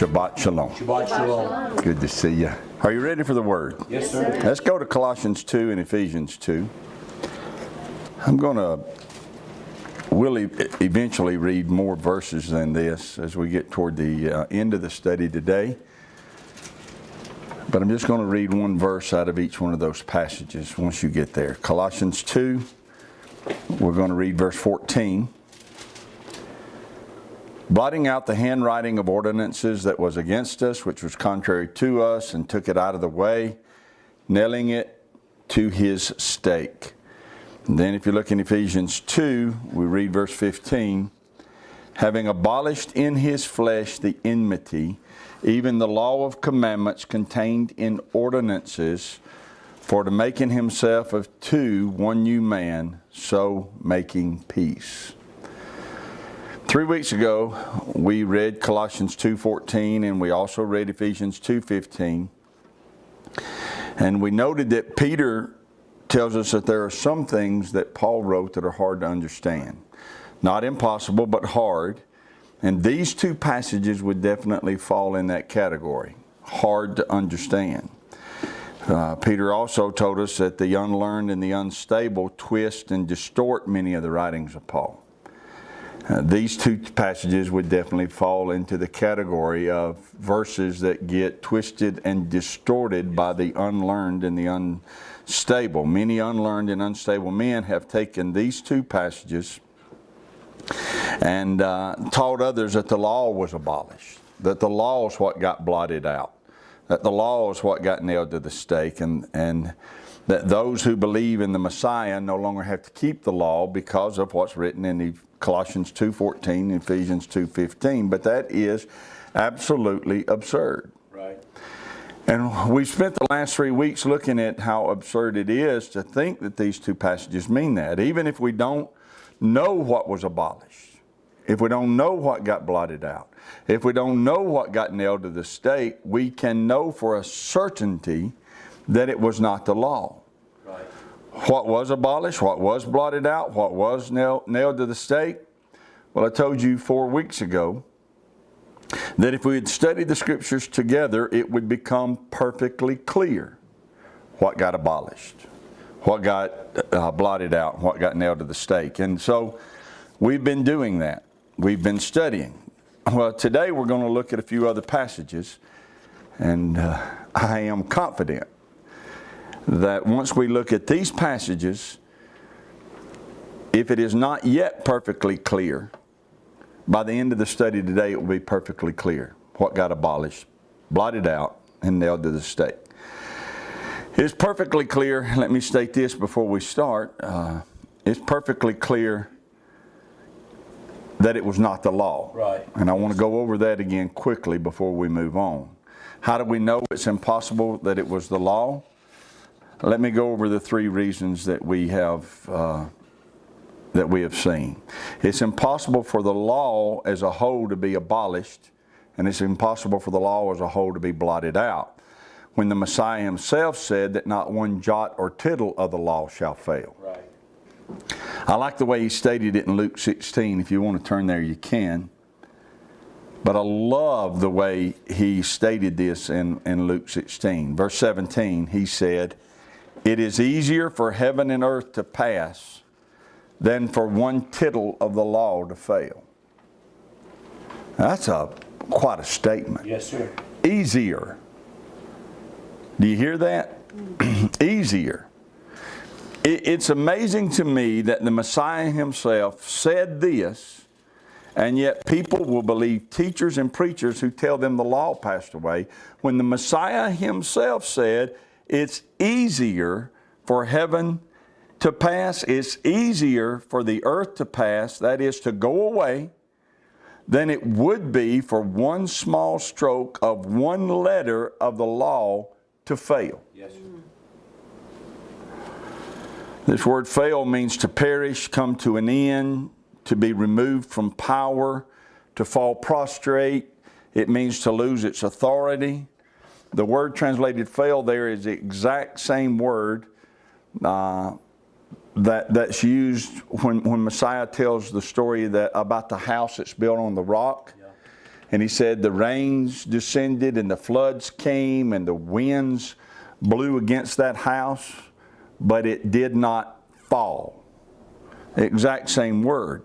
Shabbat Shalom. Shabbat Shalom. Good to see you. Are you ready for the Word? Yes, sir. Let's go to Colossians 2 and Ephesians 2. We'll eventually read more verses than this as we get toward the end of the study today. But I'm just going to read one verse out of each one of those passages once you get there. Colossians 2, we're going to read verse 14. Blotting out the handwriting of ordinances that was against us, which was contrary to us, and took it out of the way, nailing it to his stake. And then if you look in Ephesians 2, we read verse 15. Having abolished in his flesh the enmity, even the law of commandments contained in ordinances, for to make in himself of two one new man, so making peace. 3 weeks ago, we read Colossians 2:14, and we also read Ephesians 2:15. And we noted that Peter tells us that there are some things that Paul wrote that are hard to understand. Not impossible, but hard. And these two passages would definitely fall in that category. Hard to understand. Peter also told us that the unlearned and the unstable twist and distort many of the writings of Paul. These two passages would definitely fall into the category of verses that get twisted and distorted by the unlearned and the unstable. Many unlearned and unstable men have taken these two passages and taught others that the law was abolished, that the law is what got blotted out, that the law is what got nailed to the stake, and that those who believe in the Messiah no longer have to keep the law because of what's written in the Colossians 2:14 and Ephesians 2:15. But that is absolutely absurd. Right. And we spent the last 3 weeks looking at how absurd it is to think that these two passages mean that. Even if we don't know what was abolished, if we don't know what got blotted out, if we don't know what got nailed to the stake, we can know for a certainty that it was not the law. Right. What was abolished, what was blotted out, what was nailed to the stake? Well, I told you 4 weeks ago that if we had studied the Scriptures together, it would become perfectly clear what got abolished, what got blotted out, what got nailed to the stake. And so we've been doing that. We've been studying. Well, today we're going to look at a few other passages, and I am confident that once we look at these passages, if it is not yet perfectly clear, by the end of the study today it will be perfectly clear what got abolished, blotted out, and nailed to the stake. It's perfectly clear, let me state this before we start, it's perfectly clear that it was not the law. Right. And I want to go over that again quickly before we move on. How do we know it's impossible that it was the law? Let me go over the 3 reasons that we have seen. It's impossible for the law as a whole to be abolished, and it's impossible for the law as a whole to be blotted out, when the Messiah himself said that not one jot or tittle of the law shall fail. Right. I like the way he stated it in Luke 16. If you want to turn there, you can. But I love the way he stated this in Luke 16. Verse 17, he said, "It is easier for heaven and earth to pass than for one tittle of the law to fail." That's quite a statement. Yes, sir. Easier. Do you hear that? Easier. It's amazing to me that the Messiah himself said this, and yet people will believe teachers and preachers who tell them the law passed away, when the Messiah himself said it's easier for heaven to pass, it's easier for the earth to pass, that is to go away, than it would be for one small stroke of one letter of the law to fail. Yes, sir. This word fail means to perish, come to an end, to be removed from power, to fall prostrate. It means to lose its authority. The word translated fail there is the exact same word that's used when Messiah tells the story about the house that's built on the rock. Yeah. And he said the rains descended and the floods came and the winds blew against that house, but it did not fall. The exact same word.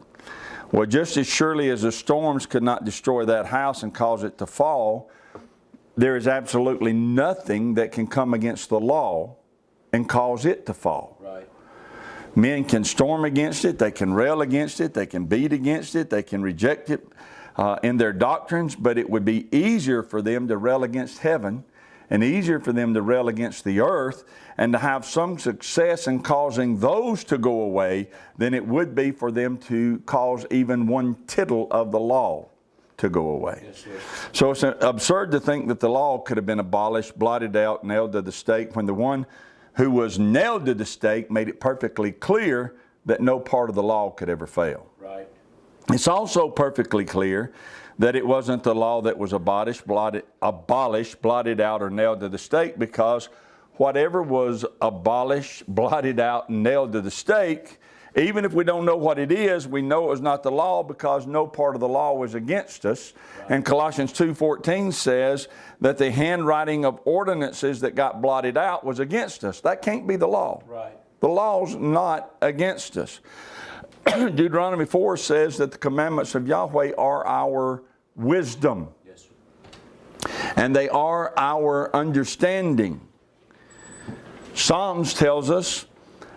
Well, just as surely as the storms could not destroy that house and cause it to fall, there is absolutely nothing that can come against the law and cause it to fall. Right. Men can storm against it, they can rail against it, they can beat against it, they can reject it in their doctrines, but it would be easier for them to rail against heaven and easier for them to rail against the earth and to have some success in causing those to go away than it would be for them to cause even one tittle of the law to go away. Yes, sir. So it's absurd to think that the law could have been abolished, blotted out, nailed to the stake, when the one who was nailed to the stake made it perfectly clear that no part of the law could ever fail. Right. It's also perfectly clear that it wasn't the law that was abolished, blotted out, or nailed to the stake, because whatever was abolished, blotted out, and nailed to the stake, even if we don't know what it is, we know it was not the law because no part of the law was against us. Right. And Colossians 2:14 says that the handwriting of ordinances that got blotted out was against us. That can't be the law. Right. The law's not against us. Deuteronomy 4 says that the commandments of Yahweh are our wisdom. Yes, sir. And they are our understanding. Psalms tells us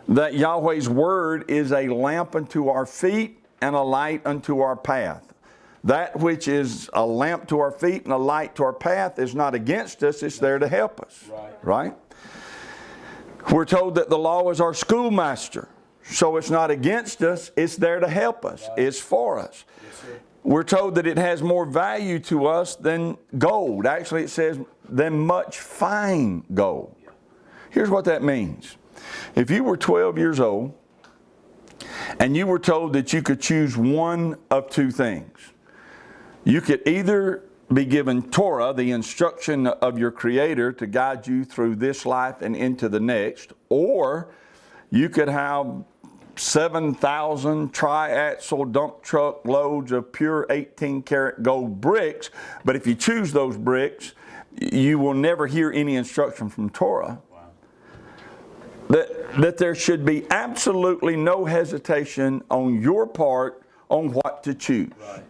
that Yahweh's word is a lamp unto our feet and a light unto our path. That which is a lamp to our feet and a light to our path is not against us, it's there to help us. Right? We're told that the law is our schoolmaster. So it's not against us, it's there to help us. Right. It's for us. Yes, sir. We're told that it has more value to us than gold. Actually, it says than much fine gold. Yeah. Here's what that means. If you were 12 years old and you were told that you could choose one of two things, you could either be given Torah, the instruction of your Creator to guide you through this life and into the next, or you could have 7,000 tri-axle dump truck loads of pure 18-karat gold bricks, but if you choose those bricks, you will never hear any instruction from Torah. Wow. That there should be absolutely no hesitation on your part on what to choose. Right.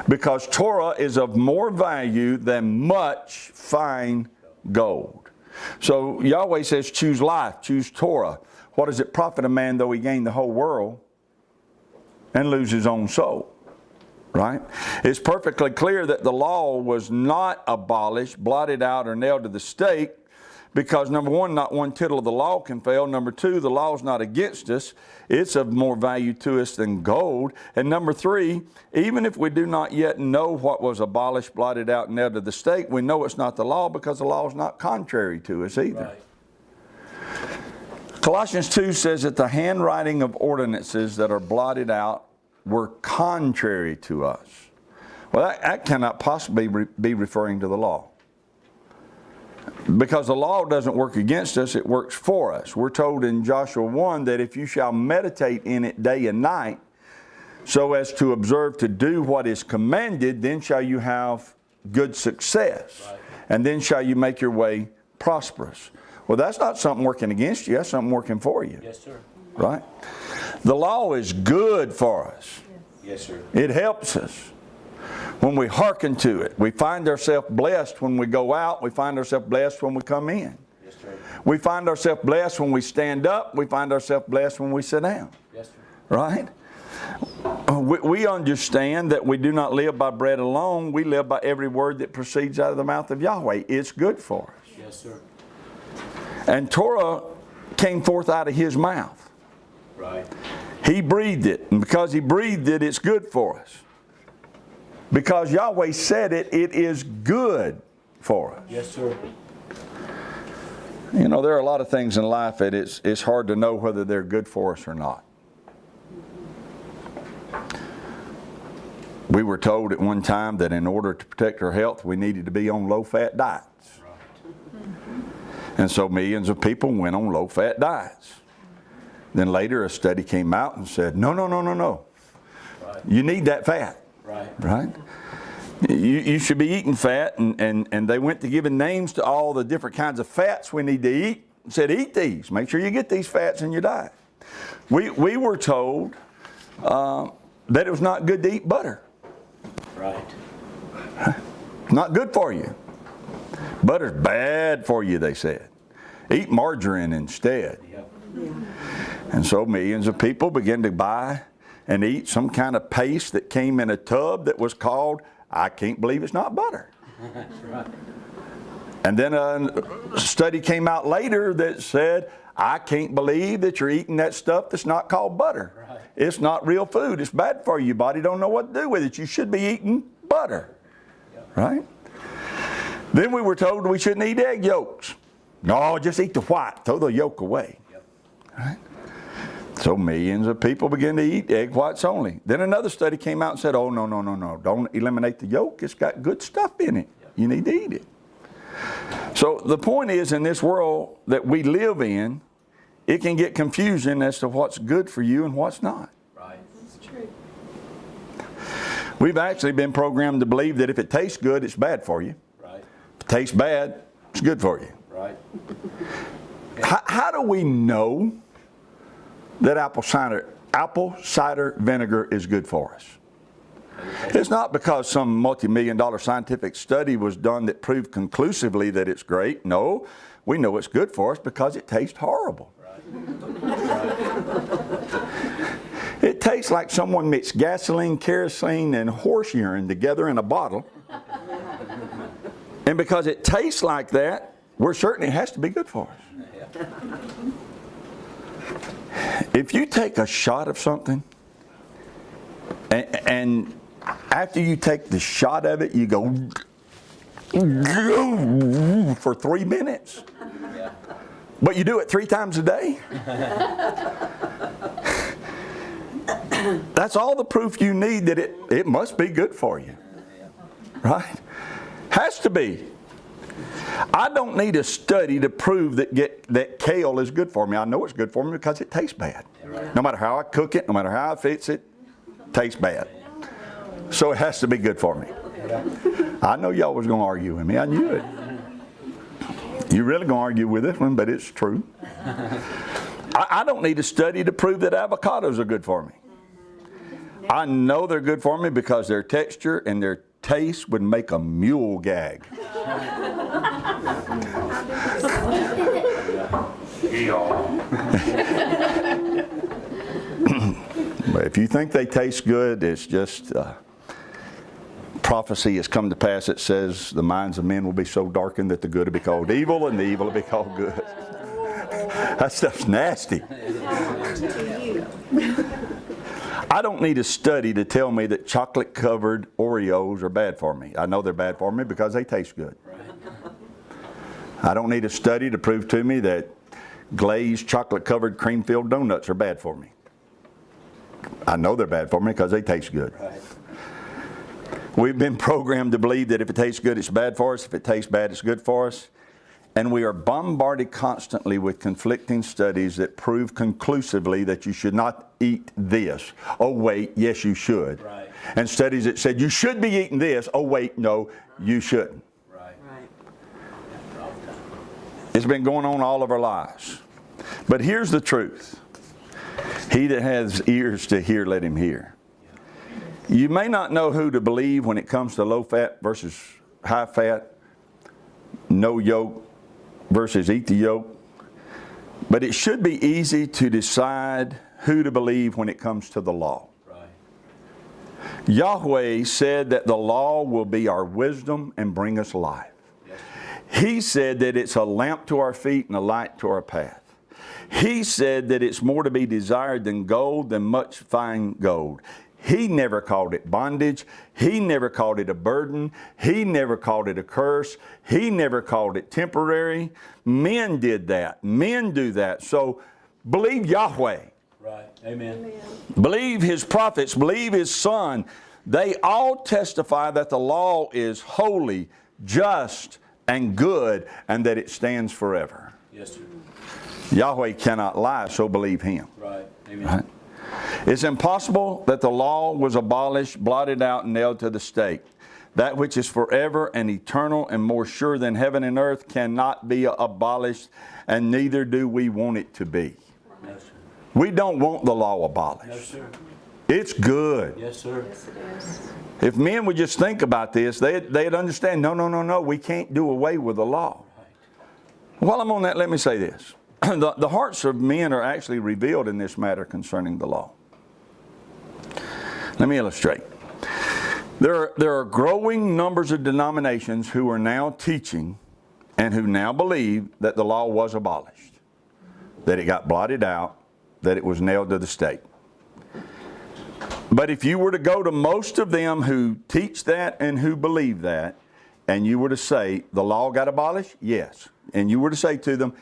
Because Torah is of more value than much fine gold. So Yahweh says, choose life, choose Torah. What does it profit a man though he gain the whole world and lose his own soul? Right? It's perfectly clear that the law was not abolished, blotted out, or nailed to the stake because, number one, not one tittle of the law can fail. Number two, the law is not against us. It's of more value to us than gold. And number three, even if we do not yet know what was abolished, blotted out, and nailed to the stake, we know it's not the law because the law is not contrary to us either. Right. Colossians 2 says that the handwriting of ordinances that are blotted out were contrary to us. Well, that cannot possibly be referring to the law. Because the law doesn't work against us, it works for us. We're told in Joshua 1 that if you shall meditate in it day and night, so as to observe to do what is commanded, then shall you have good success. Right. And then shall you make your way prosperous. Well, that's not something working against you, that's something working for you. Yes, sir. Right? The law is good for us. Yes, sir. It helps us. When we hearken to it, we find ourselves blessed when we go out. We find ourselves blessed when we come in. Yes, sir. We find ourselves blessed when we stand up. We find ourselves blessed when we sit down. Yes, sir. Right? We understand that we do not live by bread alone. We live by every word that proceeds out of the mouth of Yahweh. It's good for us. Yes, sir. And Torah came forth out of His mouth. Right. He breathed it. And because He breathed it, it's good for us. Because Yahweh said it, it is good for us. Yes, sir. You know, there are a lot of things in life that it's hard to know whether they're good for us or not. We were told at one time that in order to protect our health, we needed to be on low-fat diets. Right. And so millions of people went on low-fat diets. Then later a study came out and said, no. Right. You need that fat. Right. Right? You should be eating fat, and they went to giving names to all the different kinds of fats we need to eat. Said, eat these. Make sure you get these fats in your diet. We were told that it was not good to eat butter. Right. Not good for you. Butter's bad for you, they said. Eat margarine instead. Yep. And so millions of people began to buy and eat some kind of paste that came in a tub that was called, I can't believe it's not butter. That's right. And then a study came out later that said, I can't believe that you're eating that stuff that's not called butter. Right. It's not real food. It's bad for you. Your body don't know what to do with it. You should be eating butter. Yep. Right? Then we were told we shouldn't eat egg yolks. No, just eat the white. Throw the yolk away. Yep. Right? So millions of people began to eat egg whites only. Then another study came out and said, oh, no. Don't eliminate the yolk. It's got good stuff in it. Yep. You need to eat it. So the point is, in this world that we live in, it can get confusing as to what's good for you and what's not. Right. That's true. We've actually been programmed to believe that if it tastes good, it's bad for you. Right. If it tastes bad, it's good for you. Right. How do we know that apple cider vinegar is good for us? It's not because some multi-million-dollar scientific study was done that proved conclusively that it's great. No, we know it's good for us because it tastes horrible. It tastes like someone mixed gasoline, kerosene, and horse urine together in a bottle. And because it tastes like that, we're certain it has to be good for us. If you take a shot of something, and after you take the shot of it, you go for 3 minutes. Yeah. But you do it 3 times a day. That's all the proof you need that it must be good for you. Right? Has to be. I don't need a study to prove that kale is good for me. I know it's good for me because it tastes bad. Right. No matter how I cook it, no matter how I fix it, it tastes bad. So it has to be good for me. I know y'all was going to argue with me. I knew it. You're really going to argue with this one, but it's true. I don't need a study to prove that avocados are good for me. I know they're good for me because their texture and their taste would make a mule gag. But if you think they taste good, it's just prophecy has come to pass. It says the minds of men will be so darkened that the good will be called evil and the evil will be called good. That stuff's nasty. I don't need a study to tell me that chocolate-covered Oreos are bad for me. I know they're bad for me because they taste good. I don't need a study to prove to me that glazed chocolate-covered cream-filled donuts are bad for me. I know they're bad for me because they taste good. Right. We've been programmed to believe that if it tastes good, it's bad for us. If it tastes bad, it's good for us. And we are bombarded constantly with conflicting studies that prove conclusively that you should not eat this. Oh, wait, yes, you should. Right. And studies that said you should be eating this. Oh, wait, no, you shouldn't. Right. It's been going on all of our lives. But here's the truth. He that has ears to hear, let him hear. You may not know who to believe when it comes to low fat versus high fat, no yolk versus eat the yolk. But it should be easy to decide who to believe when it comes to the law. Right. Yahweh said that the law will be our wisdom and bring us life. Yes. He said that it's a lamp to our feet and a light to our path. He said that it's more to be desired than gold, than much fine gold. He never called it bondage. He never called it a burden. He never called it a curse. He never called it temporary. Men did that. Men do that. So believe Yahweh. Right. Amen. Amen. Believe His prophets. Believe His Son. They all testify that the law is holy, just, and good, and that it stands forever. Yes, sir. Yahweh cannot lie, so believe Him. Right. Amen. Right? It's impossible that the law was abolished, blotted out, and nailed to the stake. that which is forever and eternal and more sure than heaven and earth cannot be abolished, and neither do we want it to be. No, sir. We don't want the law abolished. No, sir. It's good. Yes, sir. Yes, it is. If men would just think about this, they'd understand, no, we can't do away with the law. While I'm on that, let me say this. The hearts of men are actually revealed in this matter concerning the law. Let me illustrate. There are growing numbers of denominations who are now teaching and who now believe that the law was abolished, that it got blotted out, that it was nailed to the stake. But if you were to go to most of them who teach that and who believe that, and you were to say, the law got abolished? Yes. And you were to say to them,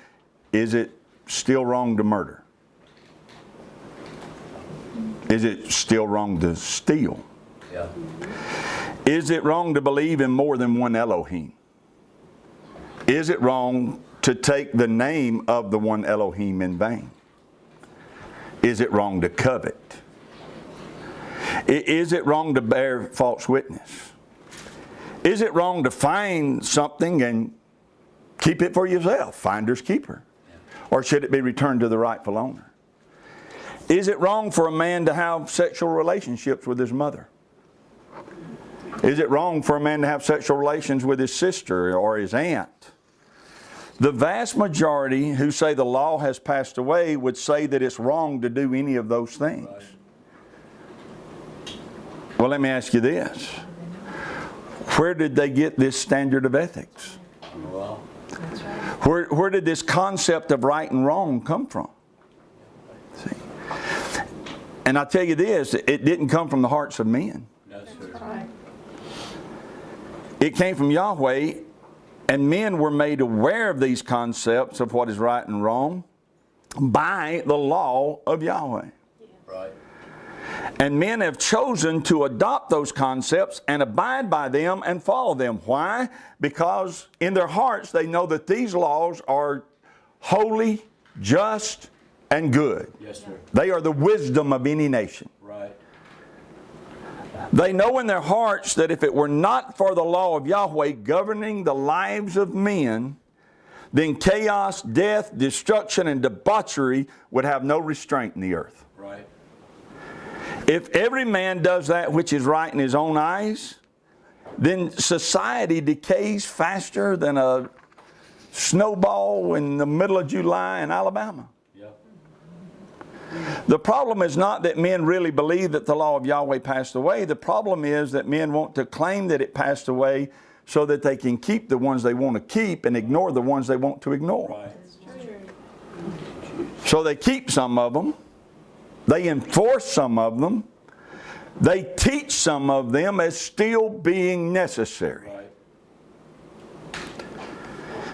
is it still wrong to murder? Is it still wrong to steal? Yeah. Is it wrong to believe in more than one Elohim? Is it wrong to take the name of the one Elohim in vain? Is it wrong to covet? Is it wrong to bear false witness? Is it wrong to find something and keep it for yourself, finder's keeper? Or should it be returned to the rightful owner? Is it wrong for a man to have sexual relationships with his mother? Is it wrong for a man to have sexual relations with his sister or his aunt? The vast majority who say the law has passed away would say that it's wrong to do any of those things. Right. Well, let me ask you this. Where did they get this standard of ethics? Well, That's right. Where did this concept of right and wrong come from? See? And I tell you this, it didn't come from the hearts of men. no, That's sir. right. It came from Yahweh, and men were made aware of these concepts of what is right and wrong by the law of Yahweh. Right. And men have chosen to adopt those concepts and abide by them and follow them. Why? Because in their hearts they know that these laws are holy, just, and good. Yes, sir. They are the wisdom of any nation. Right. They know in their hearts that if it were not for the law of Yahweh governing the lives of men, then chaos, death, destruction, and debauchery would have no restraint in the earth. Right. If every man does that which is right in his own eyes, then society decays faster than a snowball in the middle of July in Alabama. Yeah. The problem is not that men really believe that the law of Yahweh passed away. The problem is that men want to claim that it passed away so that they can keep the ones they want to keep and ignore the ones they want to ignore. Right. That's true. So they keep some of them. They enforce some of them. They teach some of them as still being necessary. Right.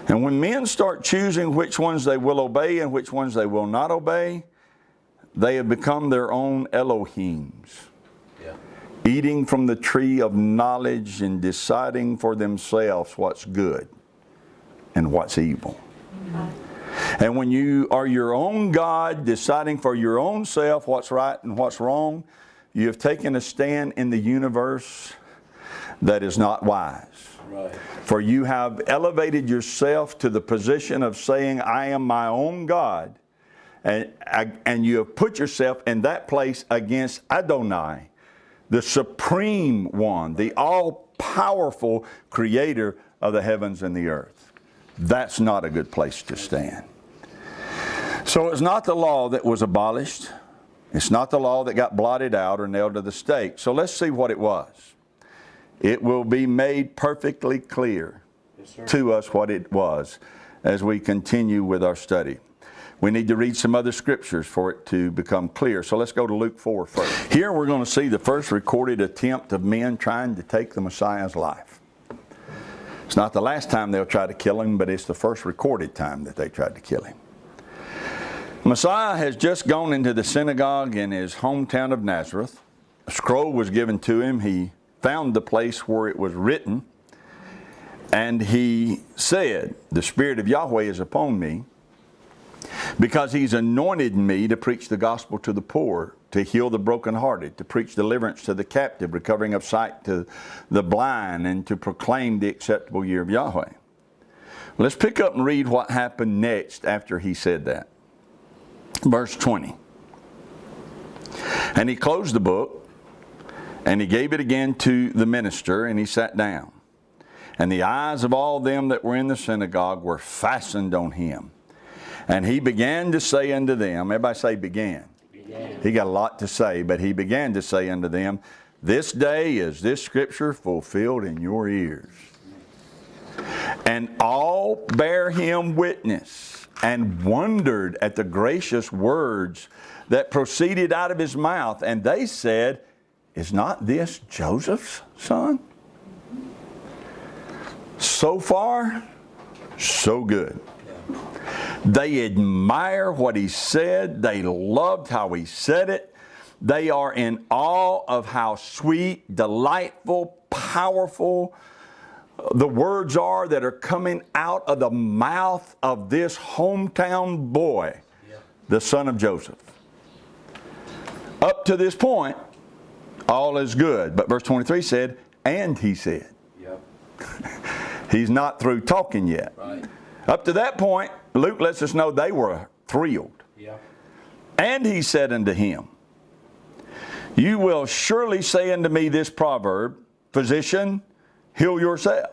And when men start choosing which ones they will obey and which ones they will not obey, they have become their own Elohims, Yeah. eating from the tree of knowledge and deciding for themselves what's good and what's evil. And when you are your own God, deciding for your own self what's right and what's wrong, you have taken a stand in the universe that is not wise. Right. For you have elevated yourself to the position of saying, I am my own God. And you have put yourself in that place against Adonai, the supreme one, the all-powerful creator of the heavens and the earth. That's not a good place to stand. So it's not the law that was abolished. It's not the law that got blotted out or nailed to the stake. So let's see what it was. It will be made perfectly clear Yes, sir. to us what it was as we continue with our study. We need to read some other scriptures for it to become clear. So let's go to Luke 4 first. Here we're going to see the first recorded attempt of men trying to take the Messiah's life. It's not the last time they'll try to kill him, but it's the first recorded time that they tried to kill him. Messiah has just gone into the synagogue in his hometown of Nazareth. A scroll was given to him. He found the place where it was written, and he said, "The Spirit of Yahweh is upon me, because he's anointed me to preach the gospel to the poor, to heal the brokenhearted, to preach deliverance to the captive, recovering of sight to the blind, and to proclaim the acceptable year of Yahweh. Let's pick up and read what happened next after he said that. Verse 20. And he closed the book, and he gave it again to the minister, and he sat down. And the eyes of all them that were in the synagogue were fastened on him. And he began to say unto them, everybody say began. He got a lot to say, but he began to say unto them, this day is this scripture fulfilled in your ears. And all bare him witness, and wondered at the gracious words that proceeded out of his mouth. And they said, is not this Joseph's son? So far, so good. They admire what he said. They loved how he said it. They are in awe of how sweet, delightful, powerful the words are that are coming out of the mouth of this hometown boy, the son of Joseph. Up to this point, all is good. But verse 23 said, and he said. He's not through talking yet. Right. Up to that point, Luke lets us know they were thrilled. And he said unto him, you will surely say unto me this proverb, physician, heal yourself.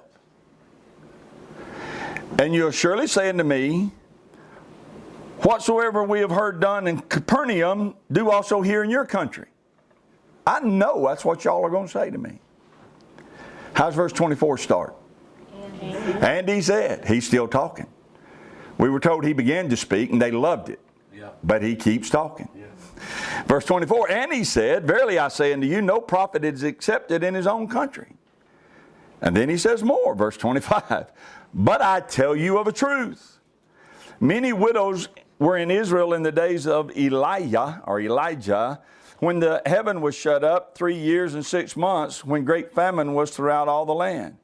And you'll surely say unto me, whatsoever we have heard done in Capernaum, do also here in your country. I know that's what y'all are going to say to me. How's verse 24 start? And he said, he's still talking. We were told he began to speak and they loved it. But he keeps talking. Verse 24, and he said, verily I say unto you, no prophet is accepted in his own country. And then he says more, verse 25, but I tell you of a truth. Many widows were in Israel in the days of Elijah, when the heaven was shut up 3 years and 6 months, when great famine was throughout all the land.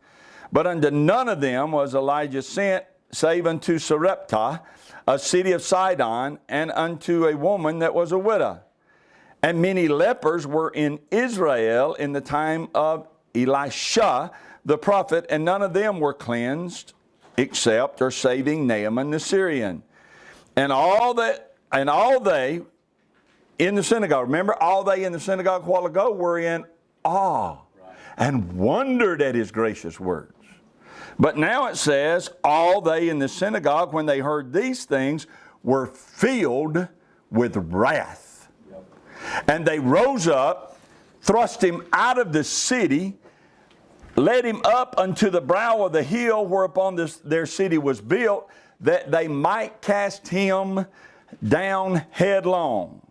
But unto none of them was Elijah sent, save unto Sarepta, a city of Sidon, and unto a woman that was a widow. And many lepers were in Israel in the time of Elisha the prophet, and none of them were cleansed, except or saving Naaman the Syrian. And all they in the synagogue, remember, all they in the synagogue a while ago were in awe and wondered at his gracious words. But now it says, all they in the synagogue, when they heard these things, were filled with wrath. And they rose up, thrust him out of the city, led him up unto the brow of the hill whereupon their city was built, that they might cast him down headlong.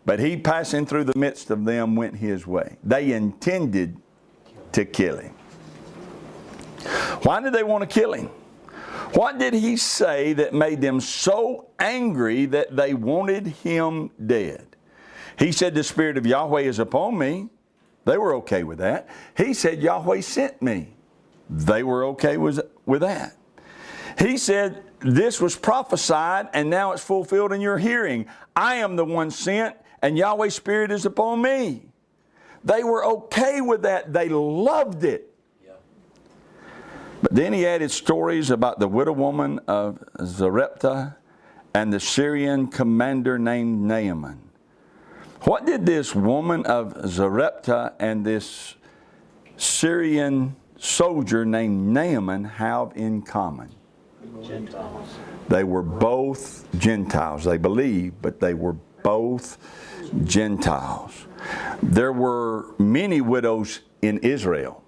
But he, passing through the midst of them, went his way. They intended to kill him. Why did they want to kill him? What did he say that made them so angry that they wanted him dead? He said, the Spirit of Yahweh is upon me. They were okay with that. He said, Yahweh sent me. They were okay with that. He said, this was prophesied and now it's fulfilled in your hearing. I am the one sent and Yahweh's Spirit is upon me. They were okay with that. They loved it. But then he added stories about the widow woman of Zarephath and the Syrian commander named Naaman. What did this woman of Zarephath and this Syrian soldier named Naaman have in common? Gentiles. They were both Gentiles. They believed, but they were both Gentiles. There were many widows in Israel.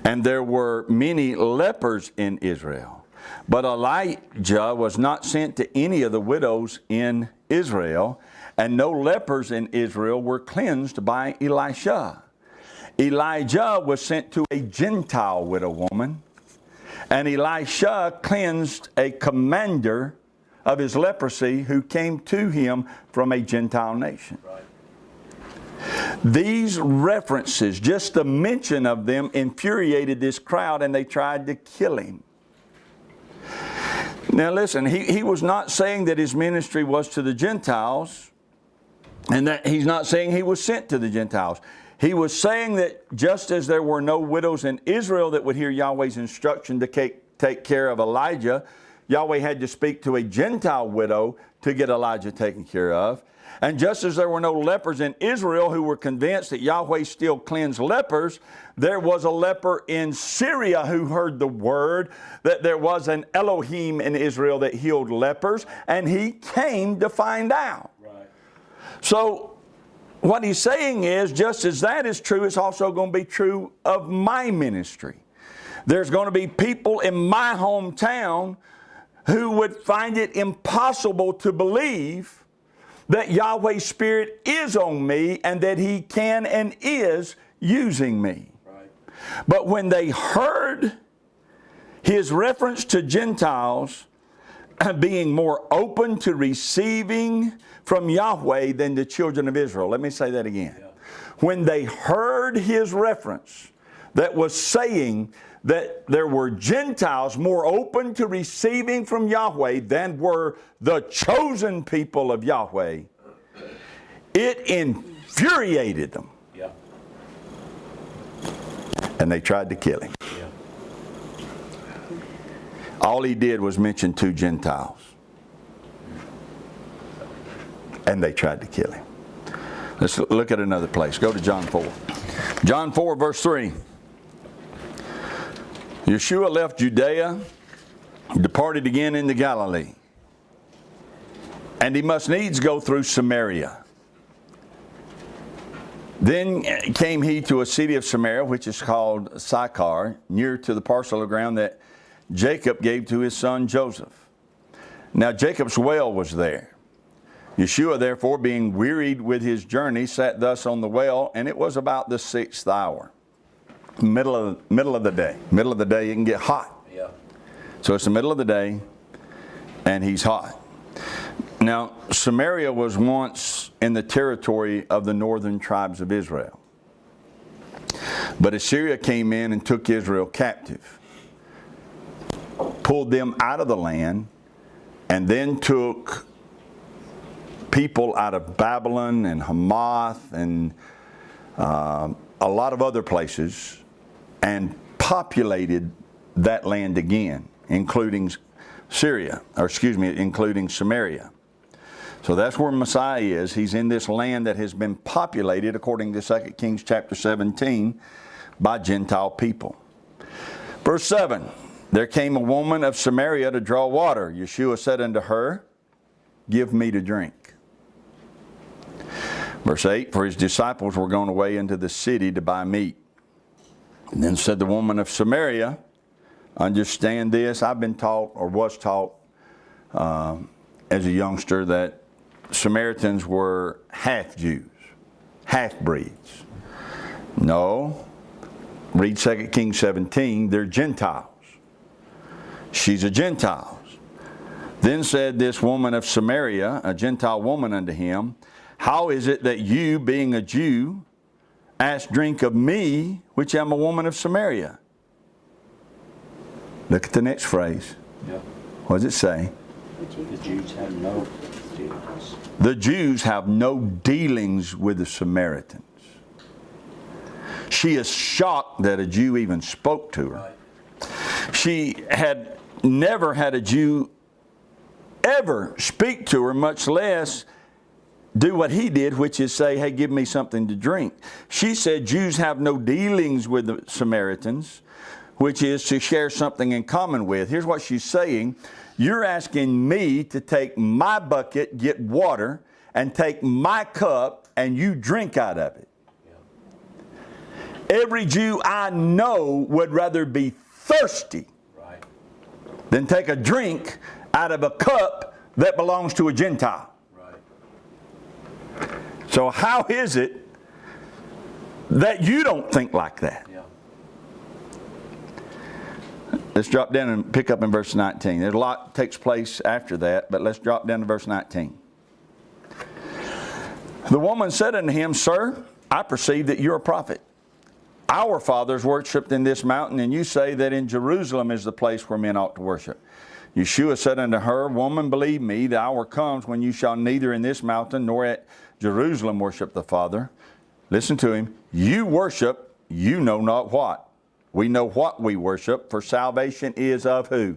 And there were many lepers in Israel. But Elijah was not sent to any of the widows in Israel, and no lepers in Israel were cleansed by Elisha. Elijah was sent to a Gentile widow woman, and Elisha cleansed a commander of his leprosy who came to him from a Gentile nation. Right. These references, just the mention of them, infuriated this crowd and they tried to kill him. Now listen, he was not saying that his ministry was to the Gentiles, and that he's not saying he was sent to the Gentiles. He was saying that just as there were no widows in Israel that would hear Yahweh's instruction to take care of Elijah, Yahweh had to speak to a Gentile widow to get Elijah taken care of. And just as there were no lepers in Israel who were convinced that Yahweh still cleansed lepers, there was a leper in Syria who heard the word that there was an Elohim in Israel that healed lepers, and he came to find out. Right. So what he's saying is, just as that is true, it's also going to be true of my ministry. There's going to be people in my hometown who would find it impossible to believe that Yahweh's Spirit is on me and that He can and is using me. Right. But when they heard His reference to Gentiles being more open to receiving from Yahweh than the children of Israel. Let me say that again. Yeah. When they heard His reference that was saying that there were Gentiles more open to receiving from Yahweh than were the chosen people of Yahweh, it infuriated them. Yeah. And they tried to kill Him. Yeah. All He did was mention 2 Gentiles. And they tried to kill Him. Let's look at another place. Go to John 4. John 4 verse 3. Yeshua left Judea, departed again into Galilee. And He must needs go through Samaria. Then came He to a city of Samaria, which is called Sychar, near to the parcel of ground that Jacob gave to his son Joseph. Now Jacob's well was there. Yeshua, therefore, being wearied with His journey, sat thus on the well, and it was about the 6th hour. Middle of the day. Middle of the day, it can get hot. Yeah. So it's the middle of the day, and He's hot. Now, Samaria was once in the territory of the northern tribes of Israel. But Assyria came in and took Israel captive, pulled them out of the land, and then took people out of Babylon and Hamath and a lot of other places and populated that land again, including including Samaria. So that's where Messiah is. He's in this land that has been populated, according to 2 Kings chapter 17, by Gentile people. Verse 7, there came a woman of Samaria to draw water. Yeshua said unto her, give me to drink. Verse 8, for His disciples were gone away into the city to buy meat. And then said the woman of Samaria, understand this, I've been taught or was taught as a youngster that Samaritans were half Jews, half breeds. No, read 2 Kings 17, they're Gentiles. She's a Gentile. Then said this woman of Samaria, a Gentile woman, unto Him, how is it that you, being a Jew, ask drink of me, which am a woman of Samaria? Look at the next phrase. Yep. What does it say? The Jews have no dealings. The Jews have no dealings with the Samaritans. She is shocked that a Jew even spoke to her. Right. She had never had a Jew ever speak to her, much less do what he did, which is say, hey, give me something to drink. She said Jews have no dealings with the Samaritans, which is to share something in common with. Here's what she's saying. You're asking me to take my bucket, get water, and take my cup, and you drink out of it. Yeah. Every Jew I know would rather be thirsty Right. than take a drink out of a cup that belongs to a Gentile. So how is it that you don't think like that? Yeah. Let's drop down and pick up in verse 19. There's a lot that takes place after that, but let's drop down to verse 19. The woman said unto him, Sir, I perceive that you're a prophet. Our fathers worshipped in this mountain, and you say that in Jerusalem is the place where men ought to worship. Yeshua said unto her, Woman, believe me, the hour comes when you shall neither in this mountain nor at Jerusalem worship the Father. Listen to him. You worship, you know not what. We know what we worship, for salvation is of who?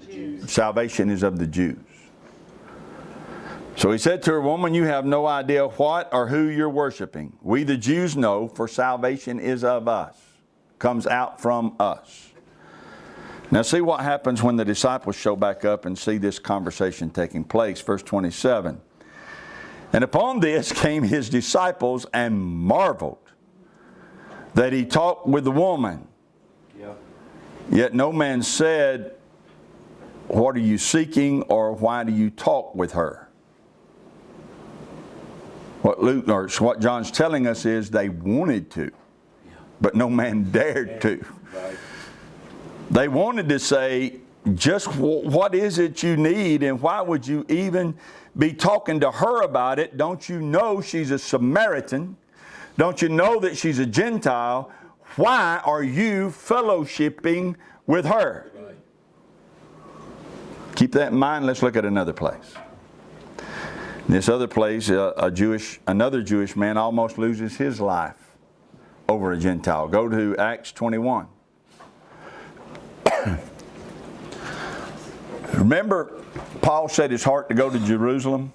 The Jews. Salvation is of the Jews. So he said to her, Woman, you have no idea what or who you're worshiping. We the Jews know, for salvation is of us. Comes out from us. Now see what happens when the disciples show back up and see this conversation taking place. Verse 27. And upon this came his disciples and marveled that he talked with the woman. Yep. Yet no man said, What are you seeking, or why do you talk with her? What John's telling us is they wanted to, but no man dared to. Right. They wanted to say, just what is it you need, and why would you even be talking to her about it? Don't you know she's a Samaritan? Don't you know that she's a Gentile? Why are you fellowshipping with her? Right. Keep that in mind. Let's look at another place. In this other place, another Jewish man almost loses his life over a Gentile. Go to Acts 21. Remember, Paul set his heart to go to Jerusalem.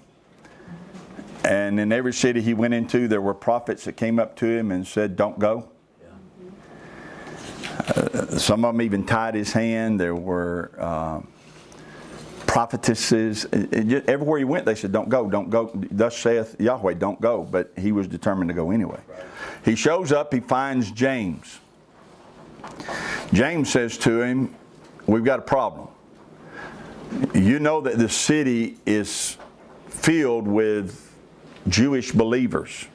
And in every city he went into, there were prophets that came up to him and said, don't go. Some of them even tied his hand. There were prophetesses. Everywhere he went, they said, don't go, don't go. Thus saith Yahweh, don't go. But he was determined to go anyway. Right. He shows up, he finds James. James says to him, we've got a problem. You know that the city is filled with Jewish believers,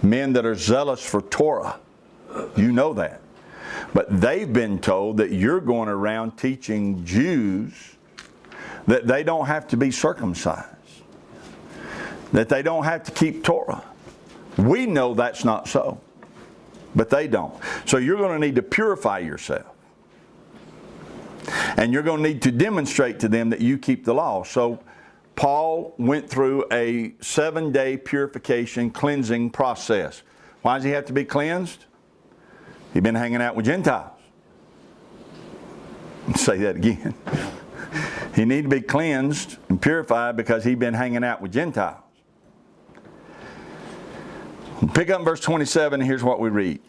men that are zealous for Torah. You know that. But they've been told that you're going around teaching Jews that they don't have to be circumcised, that they don't have to keep Torah. We know that's not so, but they don't. So you're going to need to purify yourself. And you're going to need to demonstrate to them that you keep the law. So Paul went through a 7-day purification, cleansing process. Why does he have to be cleansed? He'd been hanging out with Gentiles. I'll say that again. He needed to be cleansed and purified because he'd been hanging out with Gentiles. Pick up verse 27, and here's what we read.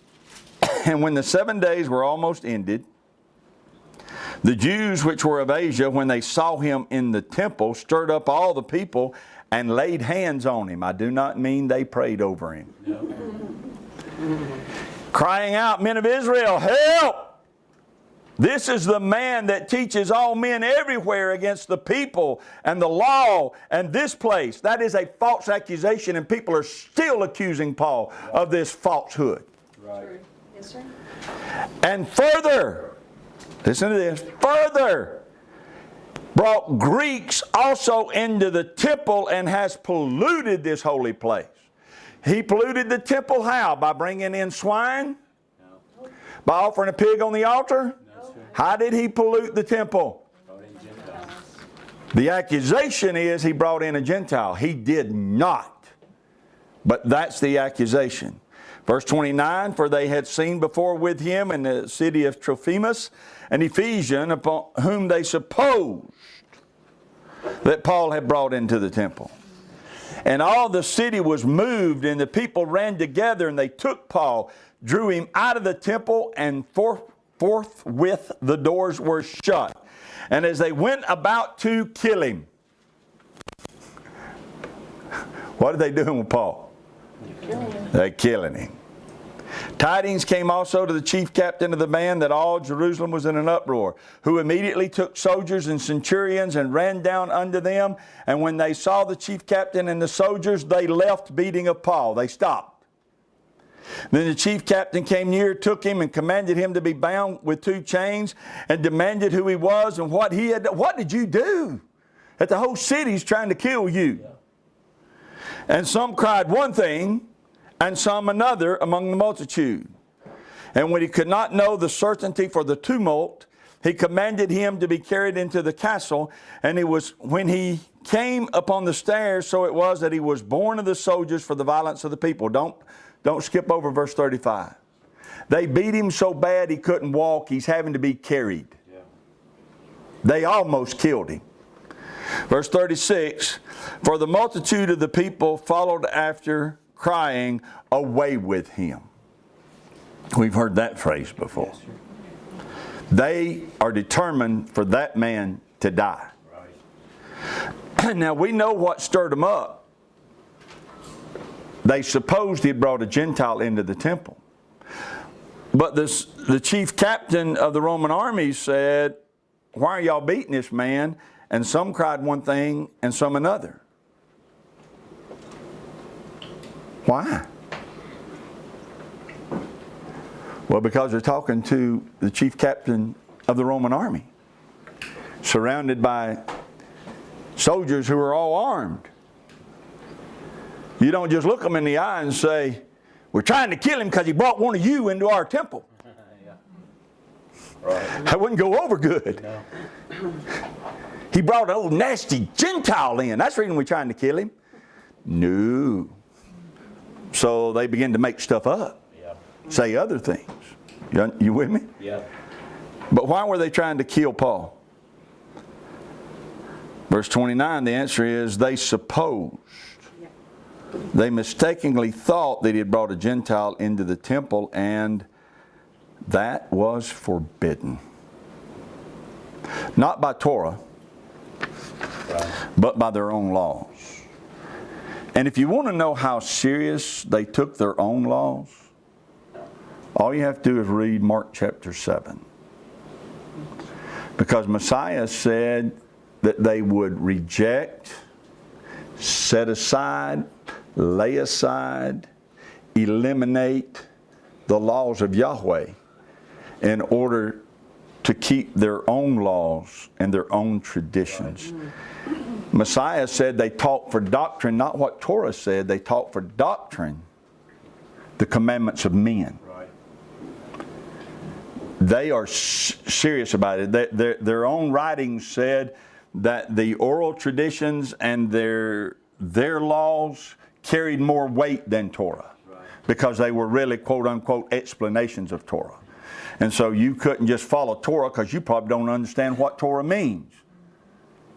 And when the 7 days were almost ended, the Jews which were of Asia, when they saw him in the temple, stirred up all the people and laid hands on him. I do not mean they prayed over him. No. Crying out, Men of Israel, help! This is the man that teaches all men everywhere against the people and the law and this place. That is a false accusation, and people are still accusing Paul of this falsehood. Right. Yes, sir. And further, listen to this, further brought Greeks also into the temple and has polluted this holy place. He polluted the temple how? By bringing in swine? No. By offering a pig on the altar? No, sir. How did he pollute the temple? Brought in Gentiles. The accusation is he brought in a Gentile. He did not. But that's the accusation. Verse 29, for they had seen before with him in the city of Trophimus an Ephesian upon whom they supposed that Paul had brought into the temple. And all the city was moved, and the people ran together, and they took Paul, drew him out of the temple, and forthwith the doors were shut. And as they went about to kill him, what are they doing with Paul? They're killing him. Tidings came also to the chief captain of the band that all Jerusalem was in an uproar, who immediately took soldiers and centurions and ran down unto them. And when they saw the chief captain and the soldiers, they left beating of Paul. They stopped. Then the chief captain came near, took him, and commanded him to be bound with 2 chains, and demanded who he was and what he had done. What did you do? That the whole city's trying to kill you. And some cried one thing, and some another among the multitude. And when he could not know the certainty for the tumult, he commanded him to be carried into the castle. And it was when he came upon the stairs, so it was that he was borne of the soldiers for the violence of the people. Don't skip over verse 35. They beat him so bad he couldn't walk. He's having to be carried. Yeah. They almost killed him. Verse 36, for the multitude of the people followed after, crying, away with him. We've heard that phrase before. Yes, sir. They are determined for that man to die. Right. Now we know what stirred them up. They supposed he had brought a Gentile into the temple. But the chief captain of the Roman army said, why are y'all beating this man? And some cried one thing and some another. Why? Well, because they're talking to the chief captain of the Roman army, surrounded by soldiers who are all armed. You don't just look them in the eye and say, we're trying to kill him because he brought one of you into our temple. Yeah. Right. That wouldn't go over good. No. He brought an old nasty Gentile in. That's the reason we're trying to kill him. No. So they begin to make stuff up. Yeah. Say other things. You with me? Yeah. But why were they trying to kill Paul? Verse 29, the answer is they supposed. They mistakenly thought that he had brought a Gentile into the temple, and that was forbidden. Not by Torah, Right. but by their own laws. And if you want to know how serious they took their own laws, all you have to do is read Mark chapter 7. Because Messiah said that they would reject, set aside, lay aside, eliminate the laws of Yahweh in order to keep their own laws and their own traditions. Messiah said they taught for doctrine, not what Torah said. They taught for doctrine the commandments of men. Right. They are serious about it. Their own writings said that the oral traditions and their laws carried more weight than Torah, Right. because they were really quote unquote explanations of Torah. And so you couldn't just follow Torah because you probably don't understand what Torah means.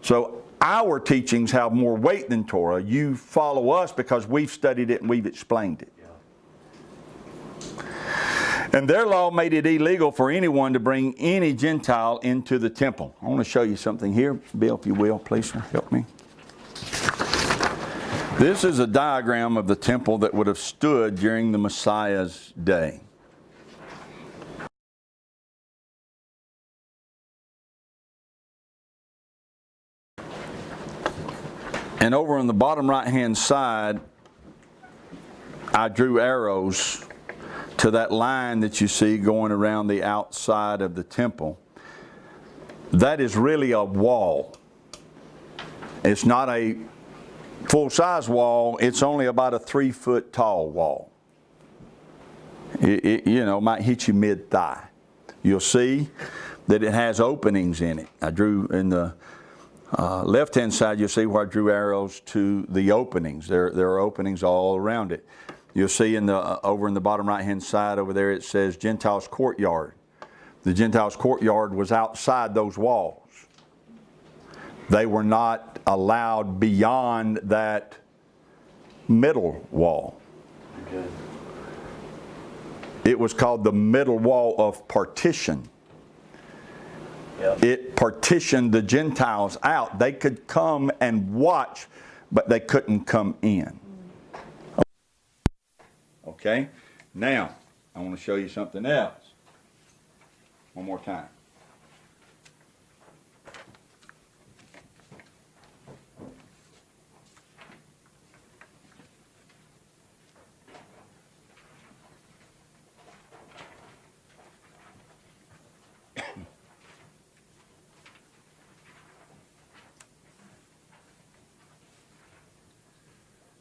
So our teachings have more weight than Torah. You follow us because we've studied it and we've explained it. Yeah. And their law made it illegal for anyone to bring any Gentile into the temple. I want to show you something here. Bill, if you will, please, sir, help me. This is a diagram of the temple that would have stood during the Messiah's day. And over on the bottom right-hand side, I drew arrows to that line that you see going around the outside of the temple. That is really a wall. It's not a full-size wall. It's only about a 3-foot tall wall. It might hit you mid-thigh. You'll see that it has openings in it. I drew in the left-hand side, you'll see where I drew arrows to the openings. There are openings all around it. You'll see over in the bottom right-hand side over there, it says Gentiles courtyard. The Gentiles courtyard was outside those walls. They were not allowed beyond that middle wall. Okay. It was called the middle wall of partition. Yep. It partitioned the Gentiles out. They could come and watch, but they couldn't come in. Okay? Now, I want to show you something else. One more time.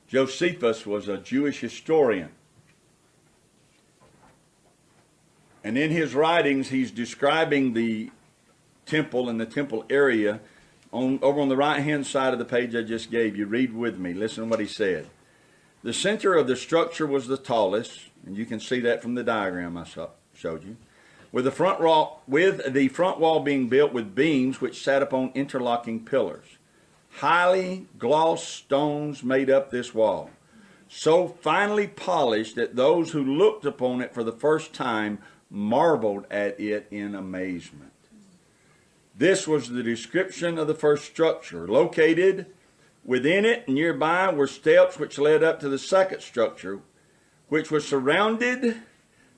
Josephus was a Jewish historian. And in his writings, he's describing the temple and the temple area, over on the right-hand side of the page I just gave you, read with me. Listen to what he said. The center of the structure was the tallest, and you can see that from the diagram I showed you, with the front wall being built with beams which sat upon interlocking pillars. Highly glossed stones made up this wall, so finely polished that those who looked upon it for the first time marveled at it in amazement. This was the description of the first structure. Located within it, nearby, were steps which led up to the second structure, which was surrounded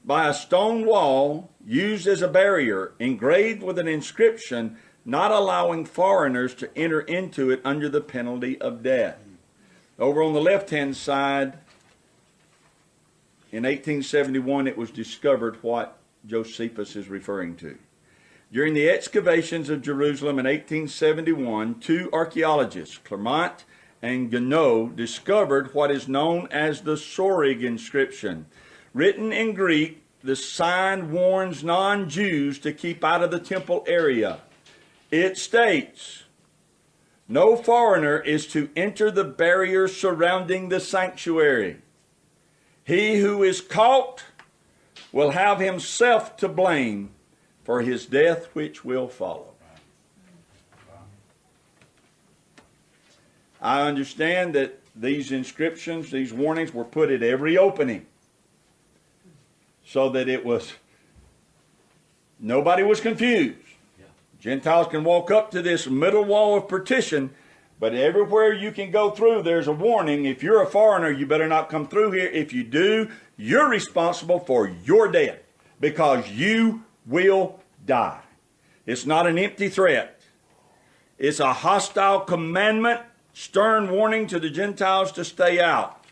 by a stone wall used as a barrier, engraved with an inscription not allowing foreigners to enter into it under the penalty of death. Over on the left-hand side, in 1871, it was discovered what Josephus is referring to. During the excavations of Jerusalem in 1871, two archaeologists, Clermont and Guinot, discovered what is known as the Sorig inscription. Written in Greek, the sign warns non-Jews to keep out of the temple area. It states, no foreigner is to enter the barrier surrounding the sanctuary. He who is caught will have himself to blame for his death which will follow. I understand that these inscriptions, these warnings were put at every opening so that nobody was confused. Gentiles can walk up to this middle wall of partition, but everywhere you can go through, there's a warning. If you're a foreigner, you better not come through here. If you do, you're responsible for your death because you will die. It's not an empty threat. It's a hostile commandment, stern warning to the Gentiles to stay out.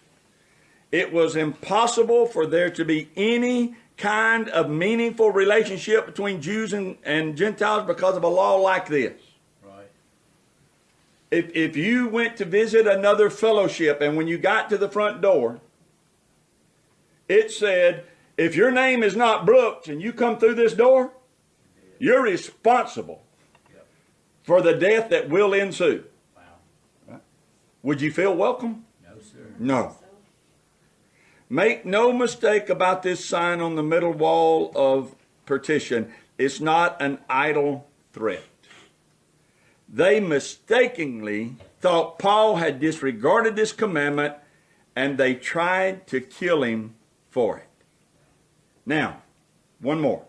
It was impossible for there to be any kind of meaningful relationship between Jews and Gentiles because of a law like this. Right. If you went to visit another fellowship and when you got to the front door, it said, if your name is not Brooks and you come through this door, you're responsible for the death that will ensue. Wow. Right? Would you feel welcome? No, sir. No. Make no mistake about this sign on the middle wall of partition. It's not an idle threat. They mistakenly thought Paul had disregarded this commandment and they tried to kill him for it. Now, one more.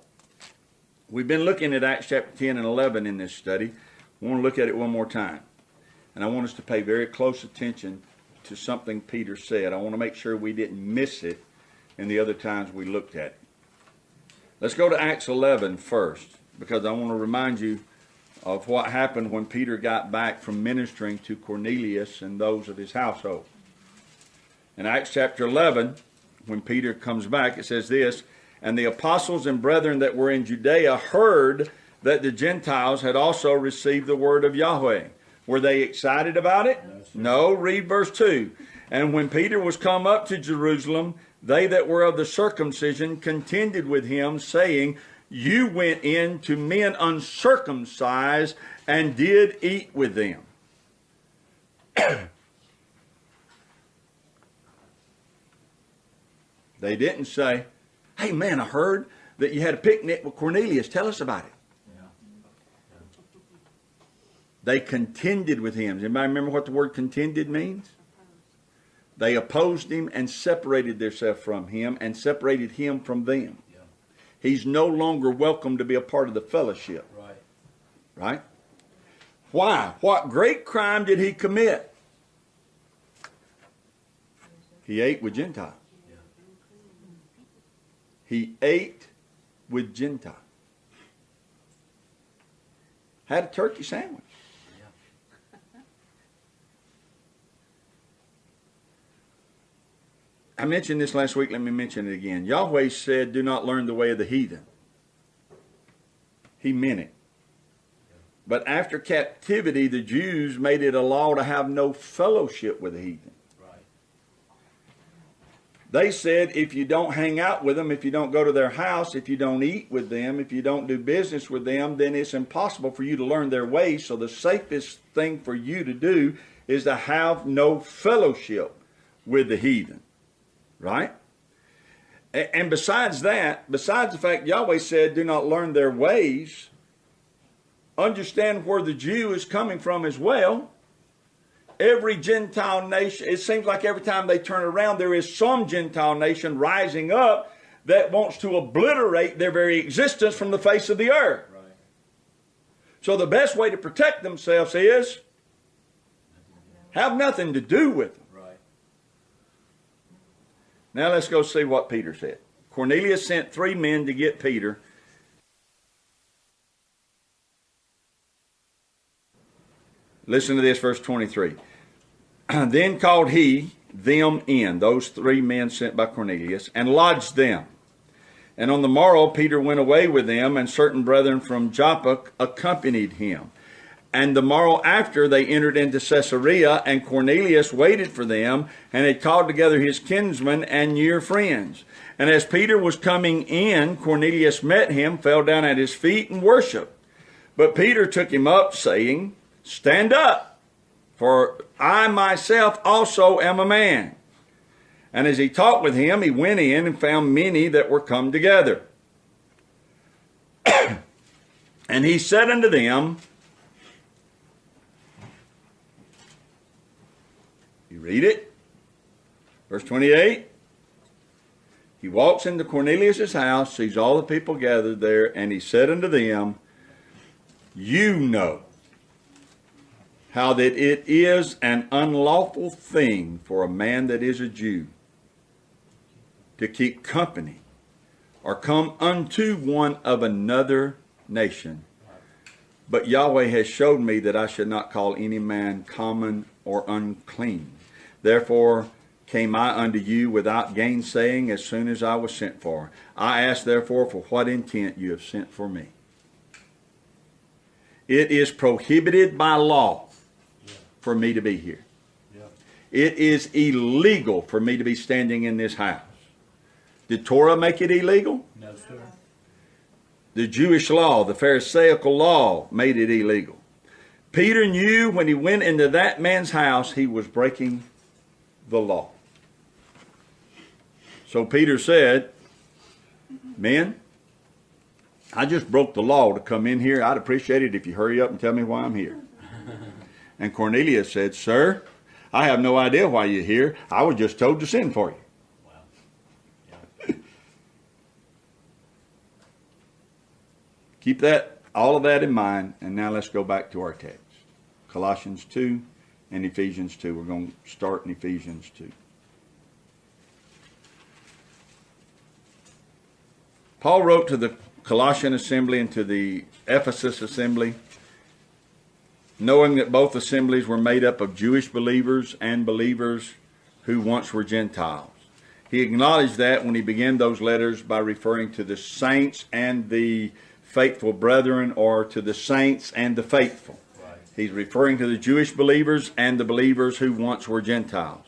We've been looking at Acts chapter 10 and 11 in this study. I want to look at it one more time. And I want us to pay very close attention to something Peter said. I want to make sure we didn't miss it in the other times we looked at it. Let's go to Acts 11 first, because I want to remind you of what happened when Peter got back from ministering to Cornelius and those of his household. In Acts chapter 11, when Peter comes back, it says this, and the apostles and brethren that were in Judea heard that the Gentiles had also received the word of Yahweh. Were they excited about it? No. Read verse 2. And when Peter was come up to Jerusalem, they that were of the circumcision contended with him, saying, you went in to men uncircumcised and did eat with them. They didn't say, hey man, I heard that you had a picnic with Cornelius. Tell us about it. They contended with him. Does anybody remember what the word contended means? They opposed him and separated themselves from him and separated him from them. Yeah. He's no longer welcome to be a part of the fellowship. Right. Right? Why? What great crime did he commit? He ate with Gentiles. Yeah. He ate with Gentiles. Had a turkey sandwich. I mentioned this last week. Let me mention it again. Yahweh said, do not learn the way of the heathen. He meant it. But after captivity, the Jews made it a law to have no fellowship with the heathen. Right. They said if you don't hang out with them, if you don't go to their house, if you don't eat with them, if you don't do business with them, then it's impossible for you to learn their ways. So the safest thing for you to do is to have no fellowship with the heathen. Right? And besides that, besides the fact Yahweh said, do not learn their ways, understand where the Jew is coming from as well. Every Gentile nation, it seems like every time they turn around, there is some Gentile nation rising up that wants to obliterate their very existence from the face of the earth. Right. So the best way to protect themselves is have nothing to do with them. Right. Now let's go see what Peter said. Cornelius sent 3 men to get Peter. Listen to this, verse 23. Then called he them in, those 3 men sent by Cornelius, and lodged them. And on the morrow Peter went away with them, and certain brethren from Joppa accompanied him. And the morrow after they entered into Caesarea, and Cornelius waited for them, and had called together his kinsmen and near friends. And as Peter was coming in, Cornelius met him, fell down at his feet, and worshipped. But Peter took him up, saying, Stand up, for I myself also am a man. And as he talked with him, he went in and found many that were come together. And he said unto them, you read it? Verse 28. He walks into Cornelius' house, sees all the people gathered there, and he said unto them, You know how that it is an unlawful thing for a man that is a Jew to keep company or come unto one of another nation. But Yahweh has showed me that I should not call any man common or unclean. Therefore came I unto you without gainsaying as soon as I was sent for. I ask therefore for what intent you have sent for me. It is prohibited by law for me to be here. Yeah. It is illegal for me to be standing in this house. Did Torah make it illegal? No, sir. The Jewish law, the Pharisaical law, made it illegal. Peter knew when he went into that man's house, he was breaking the law. So Peter said, Men, I just broke the law to come in here. I'd appreciate it if you hurry up and tell me why I'm here. And Cornelius said, Sir, I have no idea why you're here. I was just told to send for you. Wow. Yeah. Keep all of that in mind, and now let's go back to our text. Colossians 2 and Ephesians 2. We're going to start in Ephesians 2. Paul wrote to the Colossian assembly and to the Ephesus assembly, knowing that both assemblies were made up of Jewish believers and believers who once were Gentiles. He acknowledged that when he began those letters by referring to the saints and the faithful brethren, or to the saints and the faithful. Right. He's referring to the Jewish believers and the believers who once were Gentiles.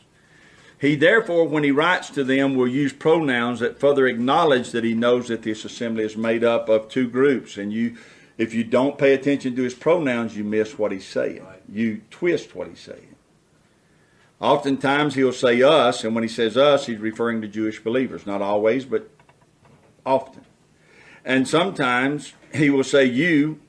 He therefore, when he writes to them, will use pronouns that further acknowledge that he knows that this assembly is made up of 2 groups. And if you don't pay attention to his pronouns, you miss what he's saying. Right. You twist what he's saying. Oftentimes he'll say us, and when he says us, he's referring to Jewish believers. Not always, but often. And sometimes he will say you.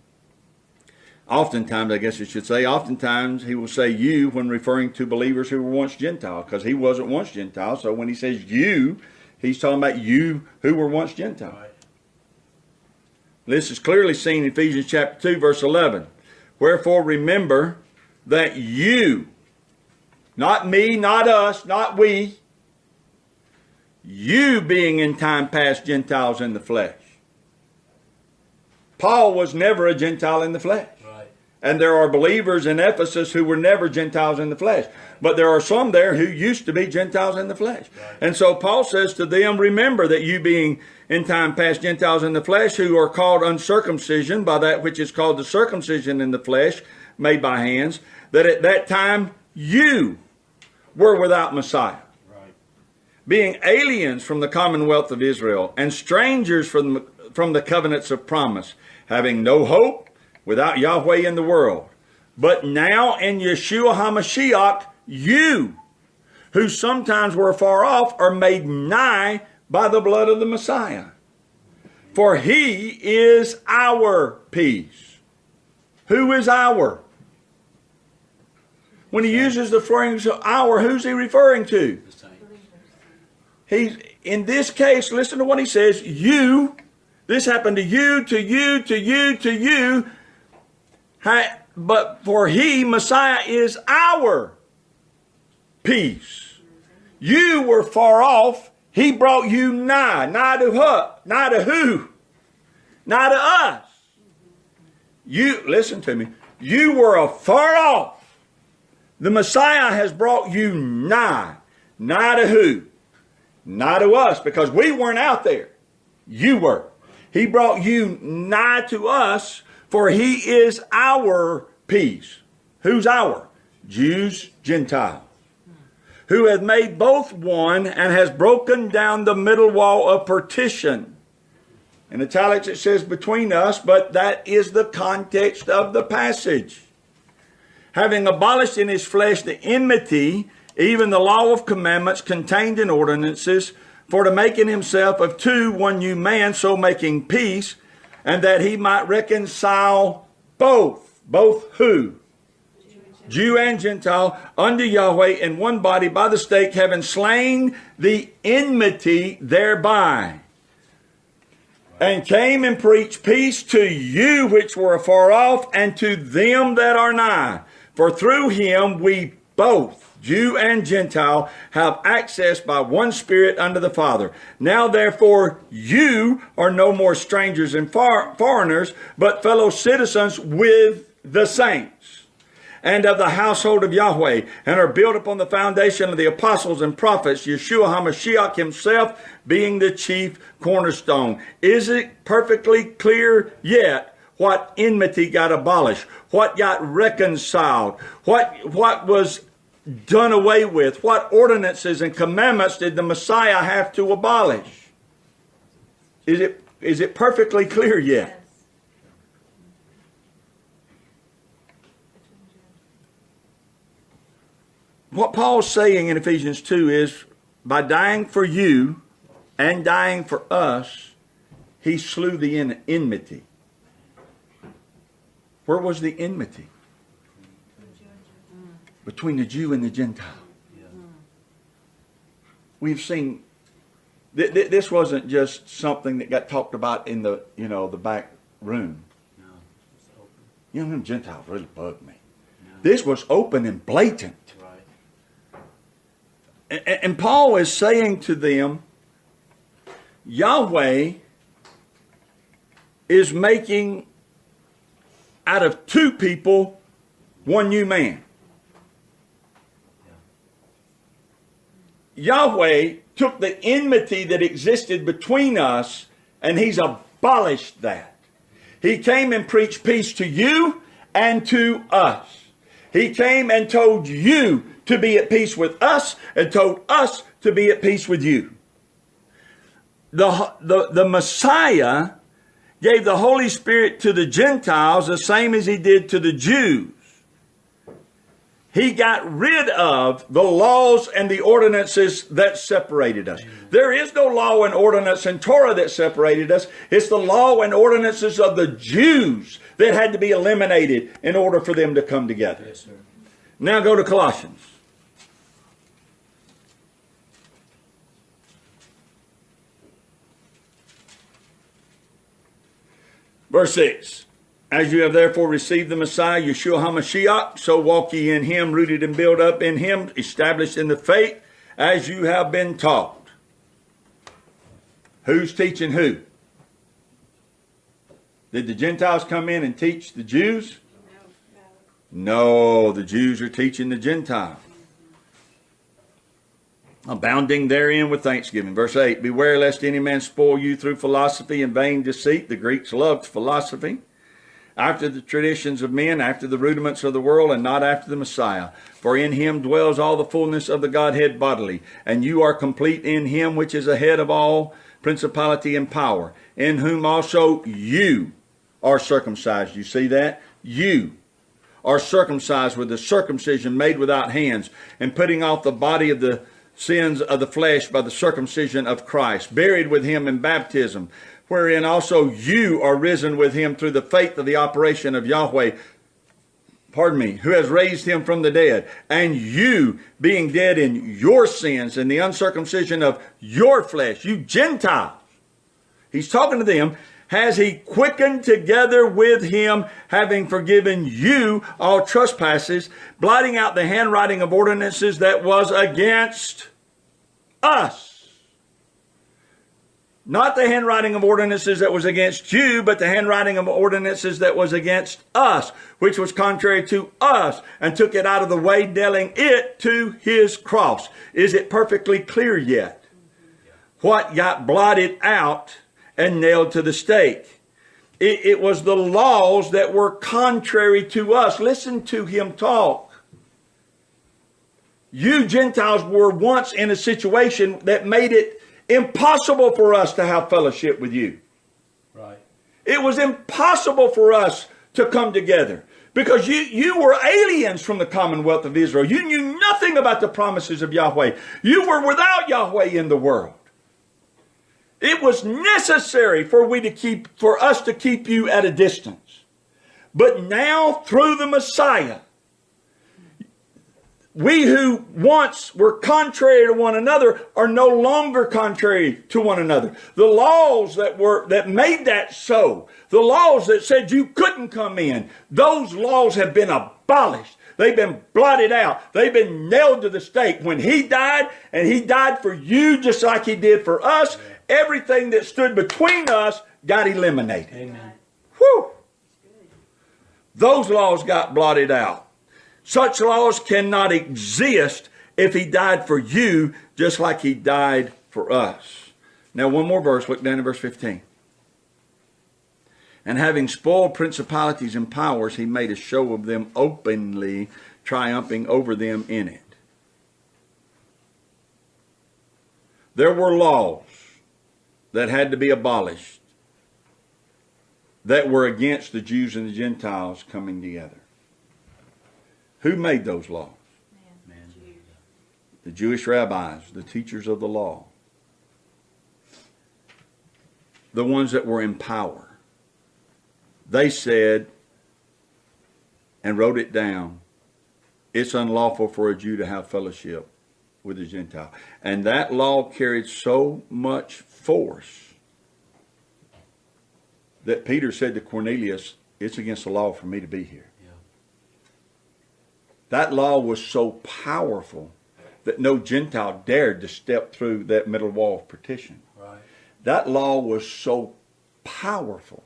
Oftentimes, I guess I should say, oftentimes he will say you when referring to believers who were once Gentile, because he wasn't once Gentile. So when he says you, he's talking about you who were once Gentile. Right. This is clearly seen in Ephesians chapter 2, verse 11. Wherefore remember that you, not me, not us, not we, you being in time past Gentiles in the flesh. Paul was never a Gentile in the flesh. Right. And there are believers in Ephesus who were never Gentiles in the flesh. But there are some there who used to be Gentiles in the flesh. Right. And so Paul says to them, remember that you being in time past Gentiles in the flesh, who are called uncircumcision by that which is called the circumcision in the flesh, made by hands, that at that time you were without Messiah. Right. being aliens from the commonwealth of Israel, and strangers from the covenants of promise, having no hope, without Yahweh in the world. But now in Yeshua HaMashiach, you, who sometimes were far off, are made nigh by the blood of the Messiah. For he is our peace. Who is our? When he uses the phrase our, who's he referring to? The same. He's, in this case, listen to what he says. You, this happened to you, to you, to you, to you. But for he, Messiah, is our peace. You were far off. He brought you nigh. Nigh to what? Nigh to who? Nigh to us. You, listen to me. You were afar off. The Messiah has brought you nigh. Nigh to who? Nigh to us, because we weren't out there. You were. He brought you nigh to us, for he is our peace. Who's our? Jews, Gentiles. Who hath made both one and has broken down the middle wall of partition. In italics it says between us, but that is the context of the passage. Having abolished in his flesh the enmity, even the law of commandments contained in ordinances, for to make in himself of two one new man, so making peace, and that he might reconcile both. Both who? Jew and Gentile, unto Yahweh in one body by the stake, having slain the enmity thereby. And came and preached peace to you which were afar off, and to them that are nigh. For through him we both, Jew and Gentile, have access by one Spirit unto the Father. Now therefore you are no more strangers and foreigners, but fellow citizens with the saints, and of the household of Yahweh, and are built upon the foundation of the apostles and prophets, Yeshua HaMashiach himself being the chief cornerstone. Is it perfectly clear yet what enmity got abolished, what got reconciled, what was done away with, what ordinances and commandments did the Messiah have to abolish? Is it perfectly clear yet? What Paul's saying in Ephesians 2 is, by dying for you and dying for us, he slew the enmity. Where was the enmity? Between the Jew and the Gentile. We've seen, this wasn't just something that got talked about in the, the back room. No, it's open. Them Gentiles really bugged me. No. This was open and blatant. Right. And Paul is saying to them, Yahweh is making out of two people one new man. Yahweh took the enmity that existed between us and he's abolished that. He came and preached peace to you and to us. He came and told you to be at peace with us and told us to be at peace with you. The Messiah gave the Holy Spirit to the Gentiles the same as he did to the Jews. He got rid of the laws and the ordinances that separated us. There is no law and ordinance in Torah that separated us. It's the law and ordinances of the Jews that had to be eliminated in order for them to come together. Yes, sir. Now go to Colossians. Verse 6. As you have therefore received the Messiah, Yeshua HaMashiach, so walk ye in him, rooted and built up in him, established in the faith, as you have been taught. Who's teaching who? Did the Gentiles come in and teach the Jews? No, the Jews are teaching the Gentiles. Abounding therein with thanksgiving. Verse 8, beware lest any man spoil you through philosophy and vain deceit. The Greeks loved philosophy. after the traditions of men, after the rudiments of the world, and not after the Messiah. For in him dwells all the fullness of the Godhead bodily, and you are complete in him which is ahead of all principality and power, in whom also you are circumcised. You see that? You are circumcised with the circumcision made without hands, and putting off the body of the sins of the flesh by the circumcision of Christ, buried with him in baptism, wherein also you are risen with him through the faith of the operation of Yahweh, who has raised him from the dead, and you being dead in your sins and the uncircumcision of your flesh, you Gentiles. He's talking to them. Has he quickened together with him, having forgiven you all trespasses, blotting out the handwriting of ordinances that was against us. Not the handwriting of ordinances that was against you, but the handwriting of ordinances that was against us, which was contrary to us, and took it out of the way, nailing it to his cross. Is it perfectly clear yet? What got blotted out and nailed to the stake? It was the laws that were contrary to us. Listen to him talk. You Gentiles were once in a situation that made it impossible for us to have fellowship with you. Right. It was impossible for us to come together because you were aliens from the commonwealth of Israel. You knew nothing about the promises of Yahweh. You were without Yahweh in the world. It was necessary for us to keep you at a distance. But now, through the Messiah, we who once were contrary to one another are no longer contrary to one another. The laws that made that so, the laws that said you couldn't come in, those laws have been abolished. They've been blotted out. They've been nailed to the stake. When he died, and he died for you just like he did for us, everything that stood between us got eliminated. Amen. Whew. Those laws got blotted out. Such laws cannot exist if he died for you just like he died for us. Now one more verse. Look down at verse 15. And having spoiled principalities and powers, he made a show of them openly, triumphing over them in it. There were laws that had to be abolished that were against the Jews and the Gentiles coming together. Who made those laws? Man. The Jewish rabbis, the teachers of the law. The ones that were in power. They said and wrote it down, it's unlawful for a Jew to have fellowship with a Gentile. And that law carried so much force that Peter said to Cornelius, it's against the law for me to be here. Yeah. That law was so powerful that no Gentile dared to step through that middle wall of partition. Right. That law was so powerful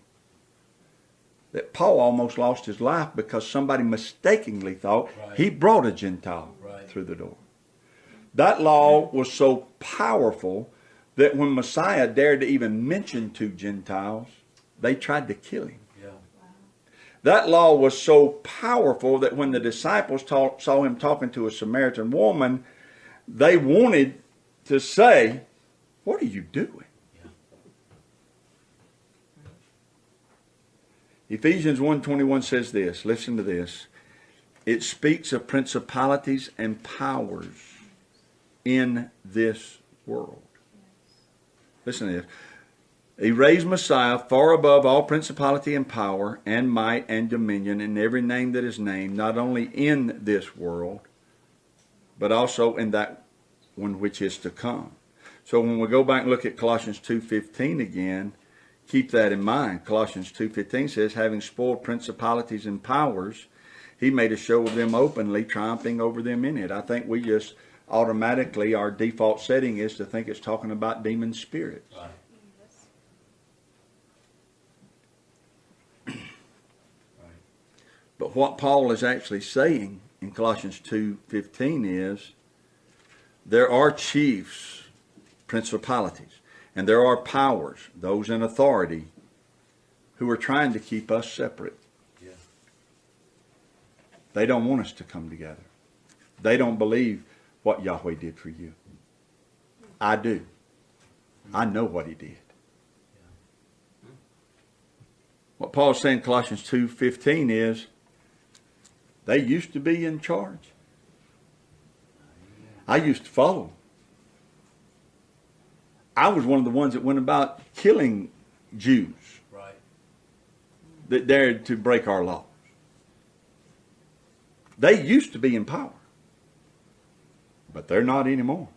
that Paul almost lost his life because somebody mistakenly thought he brought a Gentile through the door. That law was so powerful that when Messiah dared to even mention to Gentiles, they tried to kill him. Yeah. That law was so powerful that when the disciples saw him talking to a Samaritan woman, they wanted to say, what are you doing? Ephesians 1:21 says this. Listen to this. It speaks of principalities and powers in this world. Listen to this. He raised Messiah far above all principality and power and might and dominion and every name that is named, not only in this world, but also in that one which is to come. So when we go back and look at Colossians 2:15 again, keep that in mind. Colossians 2:15 says, having spoiled principalities and powers, he made a show of them openly, triumphing over them in it. I think we just automatically, our default setting is to think it's talking about demon spirits. Right. But what Paul is actually saying in Colossians 2:15 is, there are chiefs, principalities, and there are powers, those in authority, who are trying to keep us separate They don't want us to come together. They don't believe what Yahweh did for you. I do. I know what he did. What Paul's saying in Colossians 2:15 is, they used to be in charge. I used to follow. I was one of the ones that went about killing Jews that dared to break our laws. They used to be in power. But they're not anymore.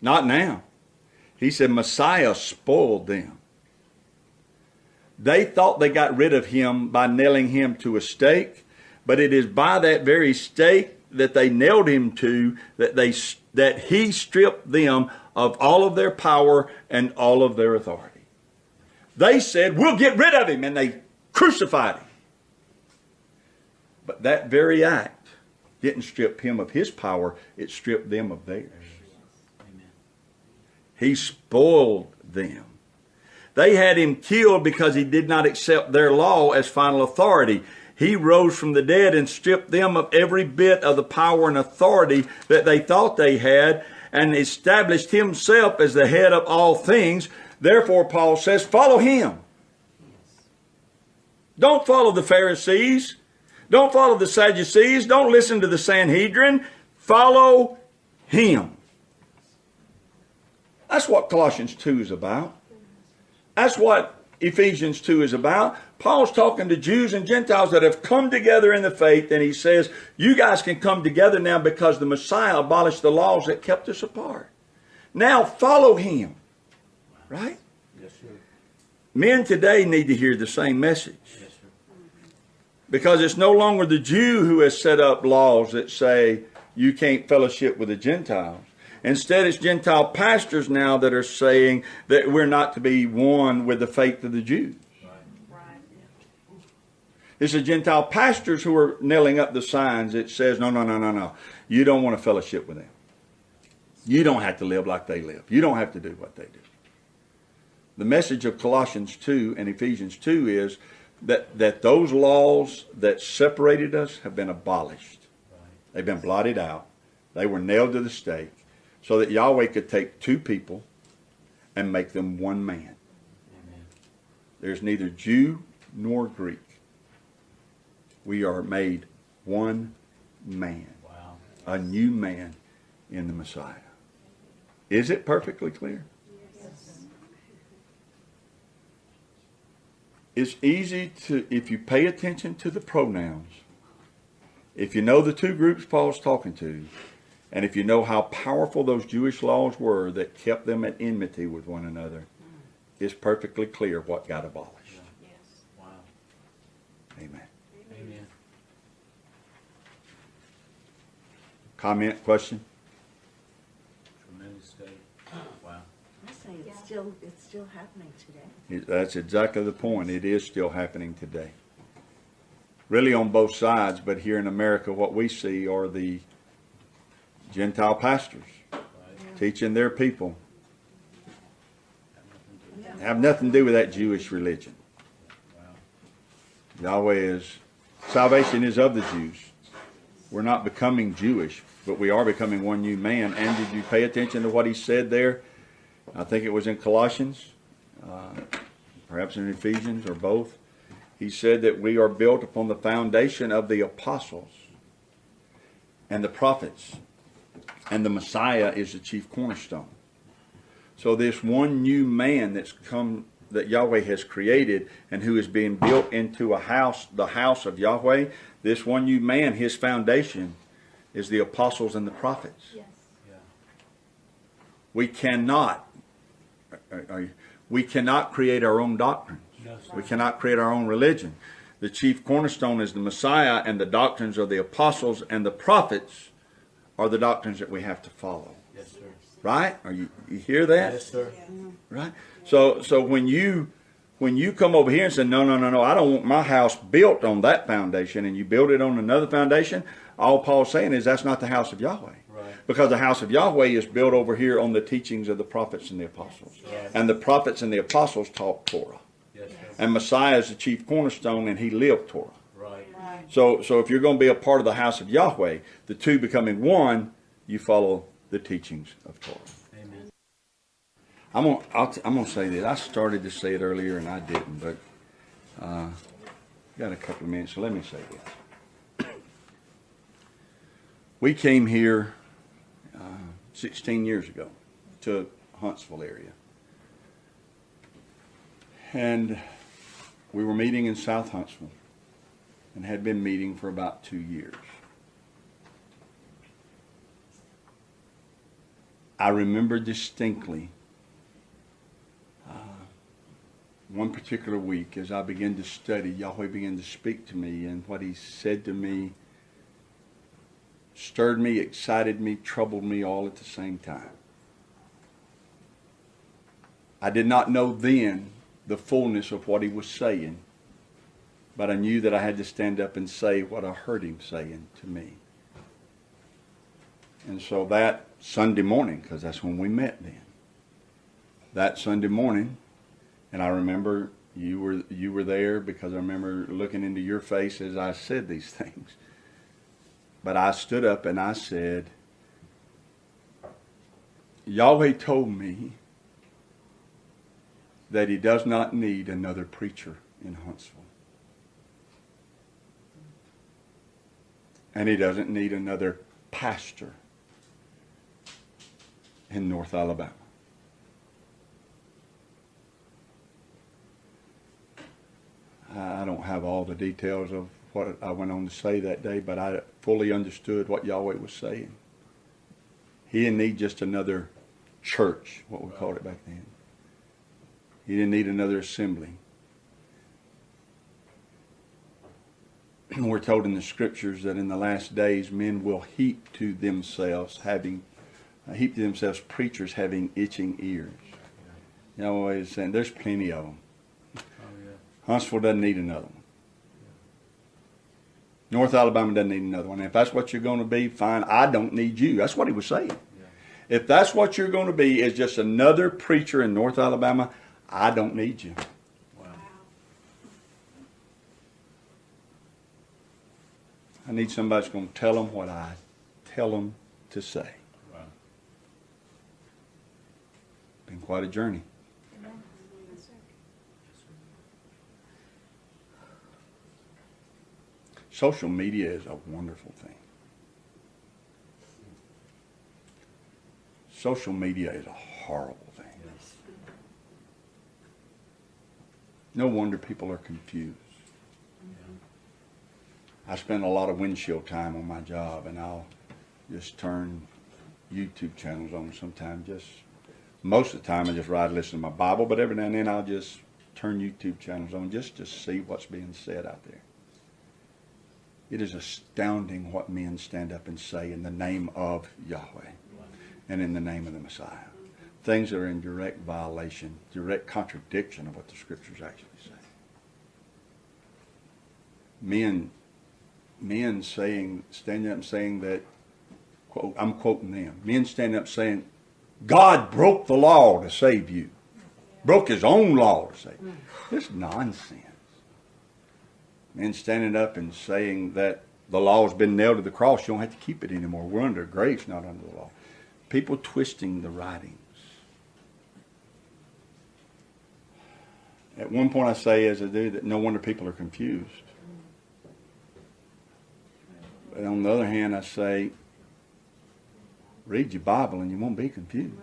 Not now. He said Messiah spoiled them. They thought they got rid of him by nailing him to a stake, but it is by that very stake that they nailed him to that he stripped them of all of their power and all of their authority. They said, we'll get rid of him, and they crucified him. But that very act didn't strip him of his power, it stripped them of theirs. Amen. He spoiled them. They had him killed because he did not accept their law as final authority. He rose from the dead and stripped them of every bit of the power and authority that they thought they had, and established himself as the head of all things. Therefore, Paul says, follow him. Don't follow the Pharisees. Don't follow the Sadducees. Don't listen to the Sanhedrin. Follow him. That's what Colossians 2 is about. That's what Ephesians 2 is about. Paul's talking to Jews and Gentiles that have come together in the faith, and he says, you guys can come together now because the Messiah abolished the laws that kept us apart. Now follow him. Right? Yes, sir. Men today need to hear the same message. Yes, sir. Because it's no longer the Jew who has set up laws that say you can't fellowship with the Gentiles. Instead, it's Gentile pastors now that are saying that we're not to be one with the faith of the Jews. It's the Gentile pastors who are nailing up the signs that says, no. You don't want to fellowship with them. You don't have to live like they live. You don't have to do what they do. The message of Colossians 2 and Ephesians 2 is that those laws that separated us have been abolished. They've been blotted out. They were nailed to the stake so that Yahweh could take two people and make them one man. Amen. There's neither Jew nor Greek. We are made one man. Wow. A new man in the Messiah. Is it perfectly clear? Yes. It's easy to, if you pay attention to the pronouns, if you know the two groups Paul's talking to, and if you know how powerful those Jewish laws were that kept them at enmity with one another, it's perfectly clear what got abolished. Yes. Wow. Amen. Amen. Comment, question? Tremendous day. Wow. I say it's still happening today. That's exactly the point. It is still happening today. Really on both sides, but here in America what we see are the Gentile pastors teaching their people. Have nothing to do with that Jewish religion. Yahweh is, salvation is of the Jews. We're not becoming Jewish, but we are becoming one new man. And did you pay attention to what he said there? I think it was in Colossians, perhaps in Ephesians or both. He said that we are built upon the foundation of the apostles and the prophets, and the Messiah is the chief cornerstone. So this one new man that's come, that Yahweh has created and who is being built into a house, the house of Yahweh, this one new man, his foundation is the apostles and the prophets. Yes. Yeah. We cannot create our own doctrines. No, sir. We cannot create our own religion. The chief cornerstone is the Messiah, and the doctrines of the apostles and the prophets are the doctrines that we have to follow. Yes, sir. Right? You hear that? Yes, sir. Right? So when you come over here and say, no, I don't want my house built on that foundation, and you build it on another foundation, all Paul's saying is that's not the house of Yahweh. Right. Because the house of Yahweh is built over here on the teachings of the prophets and the apostles. Yes. And the prophets and the apostles taught Torah. Yes, sir. And Messiah is the chief cornerstone, and he lived Torah. Right. Right. So if you're going to be a part of the house of Yahweh, the two becoming one, you follow the teachings of Torah. Amen. I'm gonna say that. I started to say it earlier and I didn't, but got a couple of minutes, so let me say this. We came here 16 years ago to Huntsville area, and we were meeting in South Huntsville, and had been meeting for about 2 years. I remember distinctly one particular week as I began to study, Yahweh began to speak to me, and what he said to me stirred me, excited me, troubled me all at the same time. I did not know then the fullness of what he was saying, but I knew that I had to stand up and say what I heard him saying to me. And so that Sunday morning, because that's when we met then, that Sunday morning, and I remember you were there because I remember looking into your face as I said these things. But I stood up and I said, Yahweh told me that he does not need another preacher in Huntsville. And he doesn't need another pastor in North Alabama. I don't have all the details of what I went on to say that day, but I fully understood what Yahweh was saying. He didn't need just another church, what we called it back then. He didn't need another assembly. We're told in the scriptures that in the last days men will heap to themselves preachers having itching ears. Yahweh is saying there's plenty of them. Huntsville doesn't need another one. North Alabama doesn't need another one. If that's what you're going to be, fine. I don't need you. That's what he was saying. Yeah. If that's what you're going to be, is just another preacher in North Alabama, I don't need you. Wow. I need somebody that's going to tell them what I tell them to say. Wow. Been quite a journey. Social media is a wonderful thing. Social media is a horrible thing. Yes. No wonder people are confused. I spend a lot of windshield time on my job, and I'll just turn YouTube channels on sometimes. Most of the time I just ride and listen to my Bible, but every now and then I'll just turn YouTube channels on just to see what's being said out there. It is astounding what men stand up and say in the name of Yahweh and in the name of the Messiah. Things that are in direct violation, direct contradiction of what the scriptures actually say. Men standing up and saying that, quote, I'm quoting them, men standing up saying, God broke the law to save you. Broke his own law to save you. This is nonsense. Men standing up and saying that the law has been nailed to the cross, you don't have to keep it anymore. We're under grace, not under the law. People twisting the writings. At one point I say, as I do, that no wonder people are confused. But on the other hand, I say, read your Bible and you won't be confused.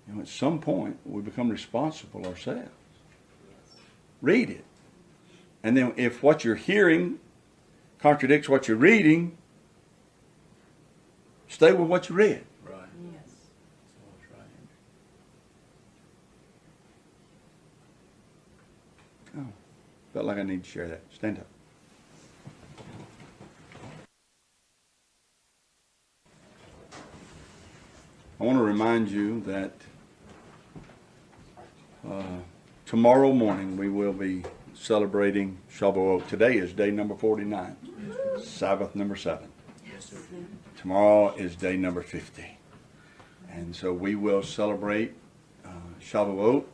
You know, at some point, we become responsible ourselves. Read it. And then if what you're hearing contradicts what you're reading, stay with what you read. Right. Yes. That's right. Oh, felt like I need to share that. Stand up. I want to remind you that tomorrow morning we will be celebrating Shavuot. Today is day number 49, Sabbath number 7. Yes, sir. Tomorrow is day number 50. And so we will celebrate Shavuot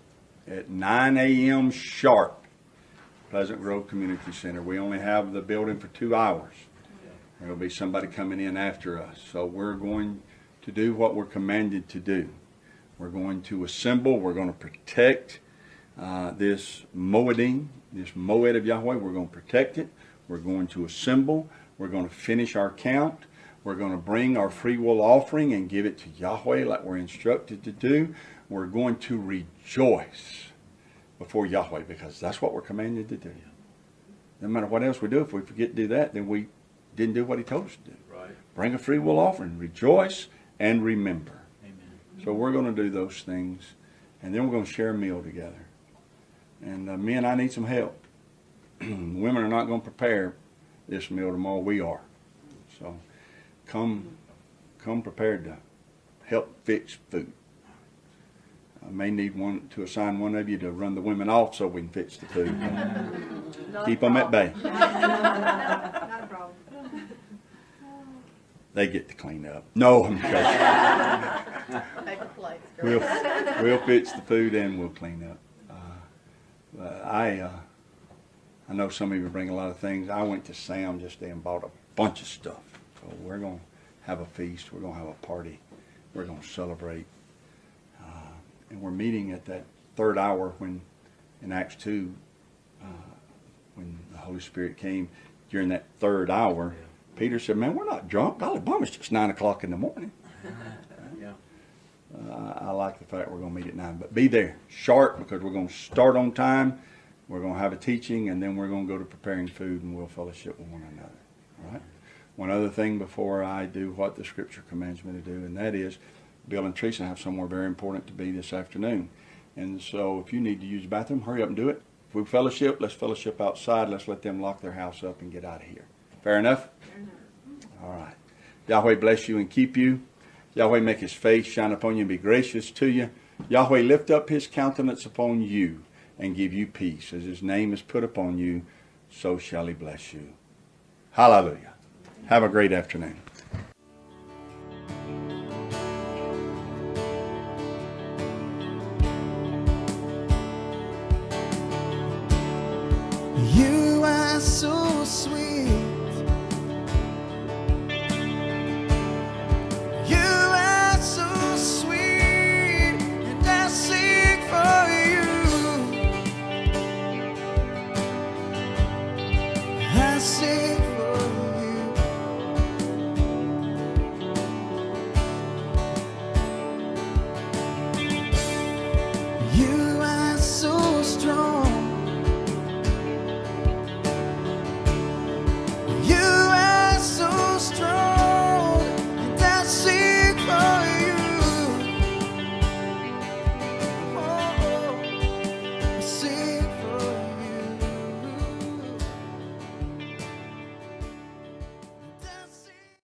at 9 a.m. sharp Pleasant Grove Community Center. We only have the building for 2 hours. There'll be somebody coming in after us. So we're going to do what we're commanded to do. We're going to assemble. We're going to protect this moedim, this moed of Yahweh. We're going to protect it. We're going to assemble. We're going to finish our count. We're going to bring our free will offering and give it to Yahweh like we're instructed to do. We're going to rejoice before Yahweh because that's what we're commanded to do. No matter what else we do, if we forget to do that, then we didn't do what he told us to do. Right. Bring a free will offering, rejoice, and remember. Amen. So we're going to do those things, and then we're going to share a meal together. And men, I need some help. Women are not going to prepare this meal tomorrow. We are. So come prepared to help fix food. I may need to assign one of you to run the women off so we can fix the food. Keep them at bay. Not a problem. They get to clean up. No, I'm joking. Paper plates, girl. We'll fix the food and we'll clean up. I know some of you bring a lot of things. I went to Sam just and bought a bunch of stuff. So we're going to have a feast. We're going to have a party. We're going to celebrate. And we're meeting at that third hour when, in Acts 2, when the Holy Spirit came during that third hour. Peter said, man, we're not drunk. Golly, bum, it's just 9 o'clock in the morning. Yeah. I like the fact we're going to meet at 9. But be there, sharp, because we're going to start on time. We're going to have a teaching, and then we're going to go to preparing food, and we'll fellowship with one another. All right? One other thing before I do what the Scripture commands me to do, and that is Bill and Teresa have somewhere very important to be this afternoon. And so if you need to use the bathroom, hurry up and do it. If we fellowship, let's fellowship outside. Let's let them lock their house up and get out of here. Fair enough? All right. Yahweh bless you and keep you. Yahweh make his face shine upon you and be gracious to you. Yahweh lift up his countenance upon you and give you peace. As his name is put upon you, so shall he bless you. Hallelujah. Have a great afternoon.